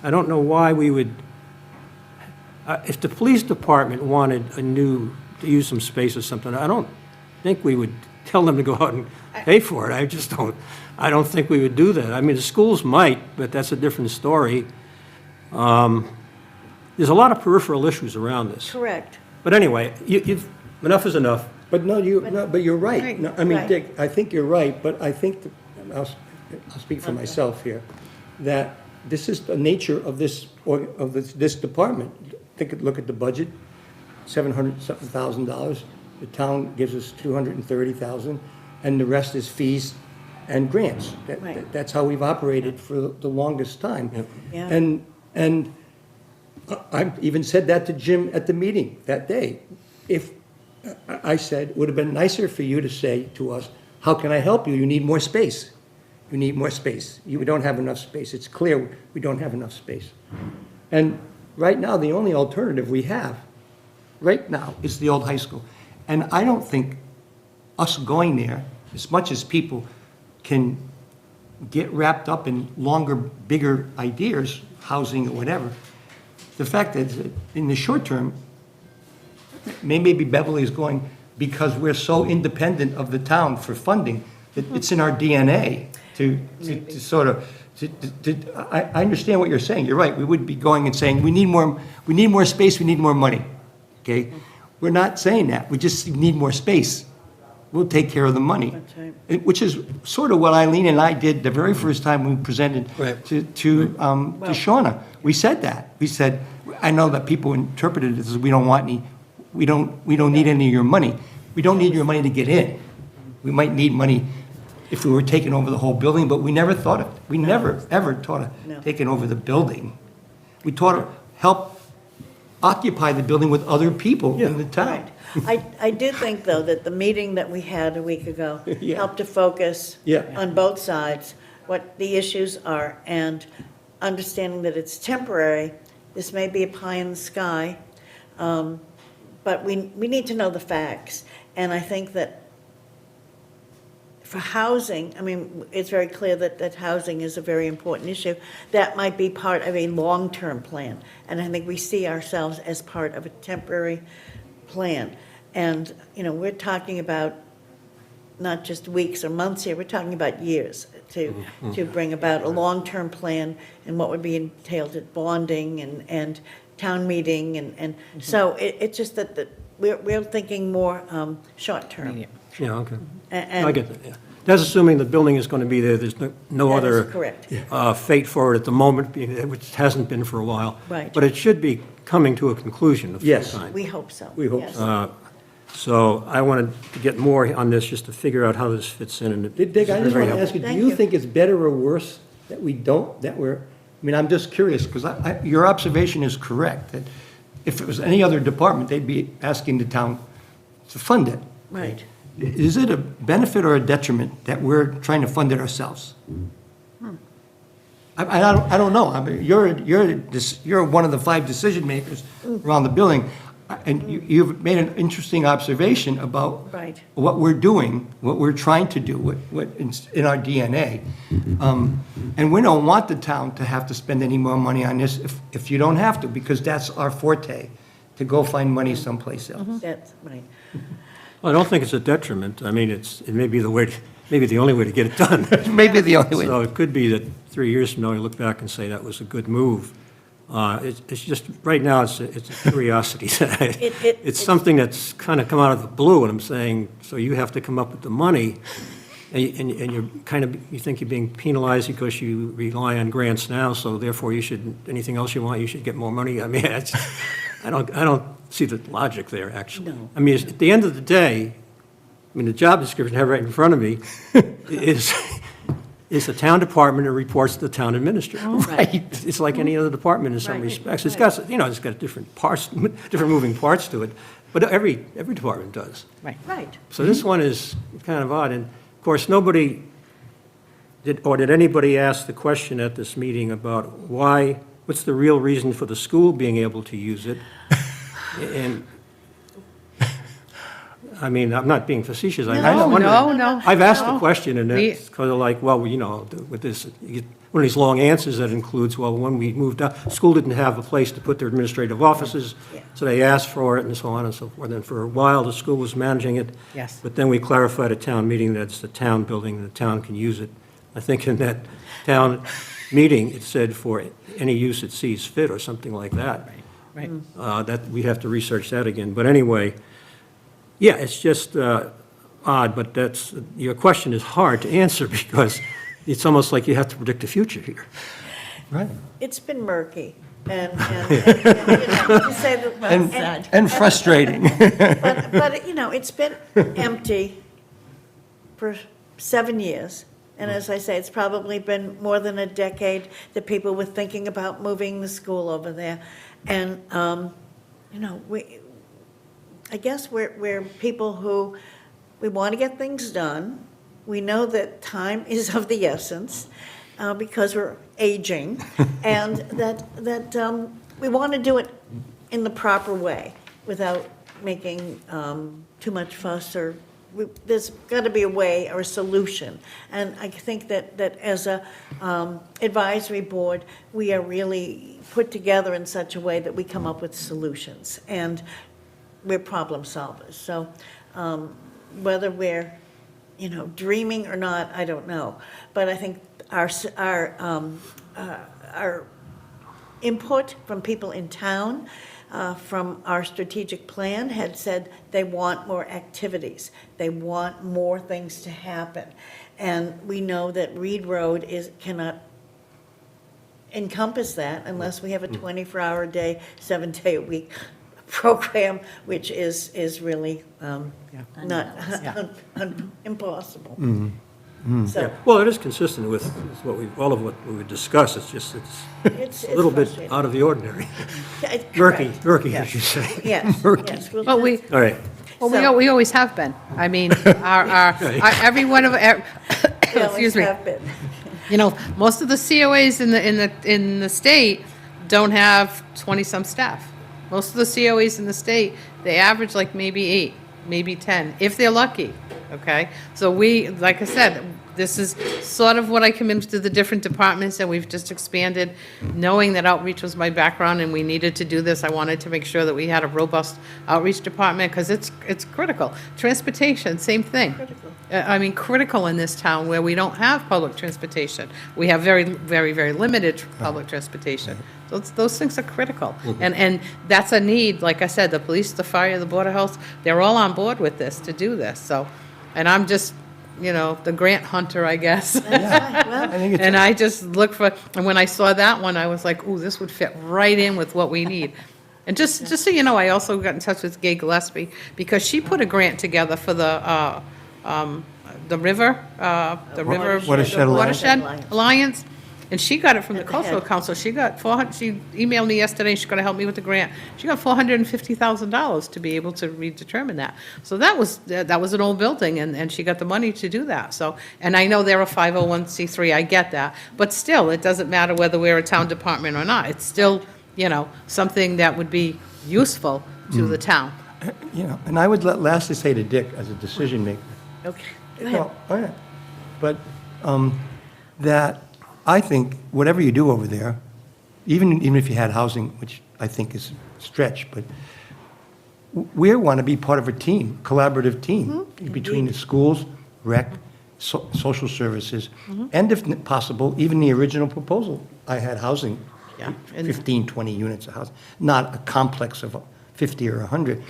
I don't know why we would, if the police department wanted to use some space or something, I don't think we would tell them to go out and pay for it. I don't think we would do that. I mean, the schools might, but that's a different story. There's a lot of peripheral issues around this. Correct. But anyway, enough is enough. But no, but you're right. Right, No, I mean, right. Dick, I think you're right, but I think, I'll speak for myself here, that this is the nature of this department. Look at the budget. 700-something thousand dollars. The town gives us 230,000, and the rest is fees and grants. Right. That's how we've operated for the longest time. Yeah. And I even said that to Jim at the meeting that day. If, I said, it would have been nicer for you to say to us, how can I help you? You need more space. You need more space. You don't have enough space. It's clear we don't have enough space. And right now, the only alternative we have, right now, is the old high school. And I don't think us going there, as much as people can get wrapped up in longer, bigger ideas, housing or whatever, the fact that in the short term, maybe Beverly is going because we're so independent of the town for funding, that it's in our DNA to sort of, I understand what you're saying, you're right, we would be going and saying, we need more space, we need more money, okay? We're not saying that, we just need more space. We'll take care of the money. That's right. Which is sort of what Eileen and I did the very first time we presented Right. to Shauna. We said that. We said, I know that people interpreted it as we don't want any, we don't need any of your money. We don't need your money to get in. We might need money if we were taking over the whole building, but we never thought of, we never, ever thought No. of taking over the building. We thought of help occupy the building with other people in the town. I do think, though, that the meeting that we had a week ago Yeah. helped to focus Yeah. on both sides, what the issues are, and understanding that it's temporary. This may be a pie in the sky, but we need to know the facts. And I think that for housing, I mean, it's very clear that housing is a very important issue. That might be part of a long-term plan. And I think we see ourselves as part of a temporary plan. And, you know, we're talking about not just weeks or months here, we're talking about years to bring about a long-term plan and what would be entailed at bonding and town meeting. And so it's just that we're thinking more short-term. Yeah, okay. And- I get that, yeah. That's assuming the building is going to be there, there's no That other is correct. fate for it at the moment, which hasn't been for a while. Right. But it should be coming to a conclusion of some Yes. kind. We hope so. We hope yes. so. So I wanted to get more on this, just to figure out how this fits in. And Dick, I just very want to ask you, do Thank you you. think it's better or worse that we don't, that we're, I mean, I'm just curious, because your observation is correct, that if it was any other department, they'd be asking the town to fund it. Right. Is it a benefit or a detriment that we're trying to fund it ourselves? I don't know. I mean, you're one of the 5 decision makers around the building, and you've made an interesting observation about Right. what we're doing, what we're trying to do, what in our DNA. And we don't want the town to have to spend any more money on this if you don't have to, because that's our forte, to go find money someplace else. That's right. Well, I don't think it's a detriment. I mean, it may be the way, maybe the only way to get it done. Maybe the only way. So it could be that 3 years from now, you look back and say that was a good move. It's just, right now, it's a curiosity. It's something that's kind of come out of the blue, and I'm saying, so you have to come up with the money, and you're kind of, you think you're being penalized because you rely on grants now, so therefore you should, anything else you want, you should get more money. I mean, I don't see the logic there, actually. No. I mean, at the end of the day, I mean, the job description I have right in front of me is a town department that reports to the town administrator. Right. It's like any other department in some Right. respects. It's got, it's got different parts, different moving parts to it, but every department does. Right. So this one is kind of odd, and of course, nobody did anybody ask the question at this meeting about what's the real reason for the school being able to use it? And, I mean, I'm not being facetious. No. I've asked the question, and We- it's kind of like, well, you know, with this, you get one of these long answers that includes, well, when we moved out, school didn't have a place to put their administrative offices, so they asked for it and so on and so forth. And for a while, the school was managing it. Yes. But then we clarified at town meeting that it's the town building, and the town can use it. I think in that town meeting, it said for any use it sees fit or something like that. Right. That, we have to research that again. But anyway, yeah, it's just odd, but your question is hard to answer because it's almost like you have to predict the future here. Right. It's been murky. to say that. And frustrating. But, you know, it's been empty for 7 years. And as I say, it's probably been more than a decade that people were thinking about moving the school over there. And, you know, I guess we're people who, we want to get things done. We know that time is of the essence because we're aging. And that we want to do it in the proper way without making too much fuss or there's got to be a way or a solution. And I think that as a advisory board, we are really put together in such a way that we come up with solutions. And we're problem solvers. So whether we're, you know, dreaming or not, I don't know. But I think our input from people in town, from our strategic plan, had said they want more activities. They want more things to happen. And we know that Reed Road cannot encompass that unless we have a 24-hour day, 7-day-a-week program, which is really not impossible. So Well, it is consistent with all of what we've discussed, it's just, it's a little bit frustrating. out of the ordinary. It's Murky, correct. murky, as you say. Yes, Murky. yes. We'll Well, just- All right. we always have been. I mean, every one of, we always excuse me. have been. You know, most of the COAs in the state don't have 20-some staff. Most of the COAs in the state, they average like maybe 8, maybe 10, if they're lucky, okay? So we, like I said, this is sort of what I come into the different departments, and we've just expanded, knowing that outreach was my background and we needed to do this. I wanted to make sure that we had a robust outreach department, because it's critical. Transportation, same thing. I mean, critical in this town where we don't have public transportation. We have very, very, very limited public transportation. Those things are critical. And that's a need, like I said, the police, the fire, the Board of Health, they're all on board with this, to do this, so. And I'm just, you know, the grant hunter, I guess. I think it's, And I just look for, and when I saw that one, I was like, ooh, this would fit right in with what we need. And just so you know, I also got in touch with Gay Gillespie, because she put a grant together for the river, Watershed Alliance. Watershed Alliance, and she got it from the At the Cultural head. Council. She got she emailed me yesterday, she's gonna help me with the grant. She got $450,000 to be able to redetermine that. So that was an old building, and she got the money to do that, so. And I know they're a 501c3, I get that, but still, it doesn't matter whether we're a town department or not. It's still, you know, something that would be useful to the town. you know, and I would lastly say to Dick, as a decision maker, Okay, go ahead. well, oh, yeah. But that I think whatever you do over there, even if you had housing, which I think is a stretch, but we want to be part of a team, collaborative team, between the schools, rec, social services, and if possible, even the original proposal. I had housing, Yeah, and- 15, 20 units of housing, not a complex of 50 or 100.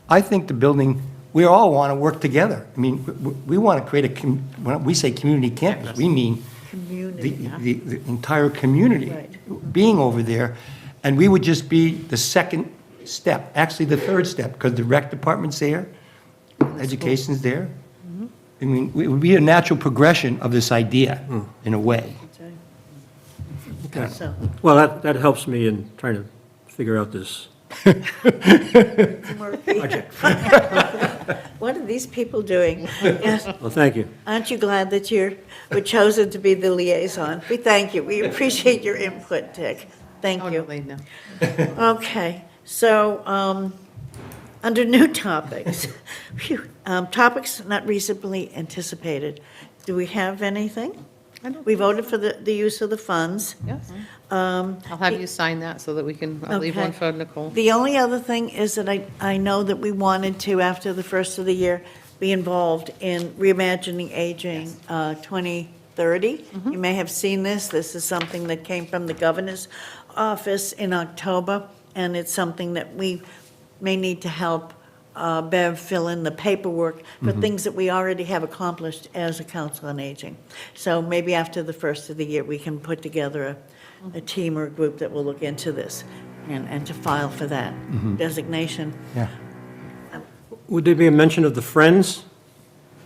I think the building, we all want to work together. I mean, we want to create when we say community campus, we mean the entire community Right. being over there, and we would just be the second step, actually the third step, because the rec department's there, education's there. I mean, it would be a natural progression of this idea, in a way. So, Well, that helps me in trying to figure out this Murphy, project. what are these people doing? Yes. Well, thank you. Aren't you glad that were chosen to be the liaison? We thank you. We appreciate your input, Dick. Thank Oh, you. no, they know. Okay, so, under new topics, phew, topics not reasonably anticipated. Do we have anything? We voted for the use of the funds. Yes, Um, I'll have you sign that so that we can, I'll leave Okay. one for Nicole. The only other thing is that I know that we wanted to, after the first of the year, be involved in reimagining aging 2030. You may have seen this. This is something that came from the governor's office in October, and it's something that we may need to help Bev fill in the paperwork for things that we already have accomplished as a council on aging. So maybe after the first of the year, we can put together a team or a group that will look into this and to file for that designation. Yeah. Would there be a mention of the Friends?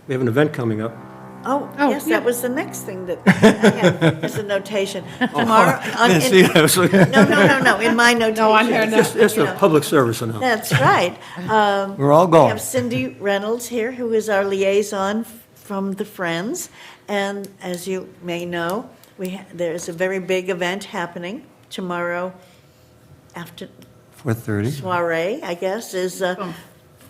We have an event coming up. Oh, Oh, yes, yeah. that was the next thing that I have as a notation. Tomorrow, Didn't see that. I was like- no, in my notation. No, on here, no. It's a public service announcement. That's right. We're all We going. have Cindy Reynolds here, who is our liaison from the Friends. And as you may know, there's a very big event happening tomorrow after 4:30. soiree, I guess, is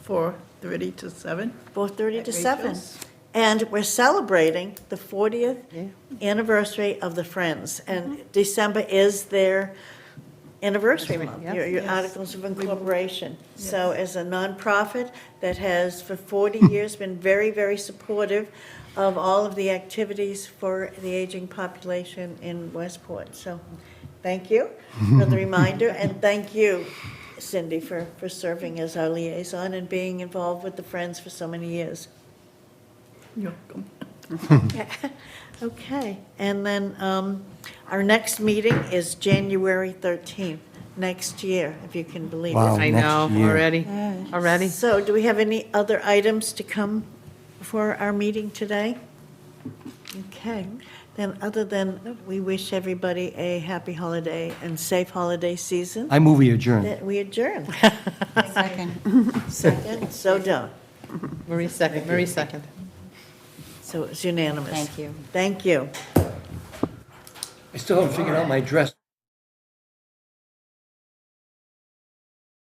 4:30 to 7? 4:30 to At 7. Rachel's. And we're celebrating the 40th anniversary of the Friends. And December is their anniversary month, Yep. your Yes. articles of incorporation. So as a nonprofit that has for 40 years been very, very supportive of all of the activities for the aging population in Westport. So thank you for the reminder, and thank you, Cindy, for serving as our liaison and being involved with the Friends for so many years. You're welcome. Okay, and then our next meeting is January 13th, next year, if you can believe Wow. it. I Next know, year. already. So do we have any other items to come before our meeting today? Okay, then other than we wish everybody a happy holiday and safe holiday season, I move we adjourn. that we adjourn. Second. Second, so done. Marie second. So it's unanimous. Thank you. Thank you. I still haven't figured out my dress.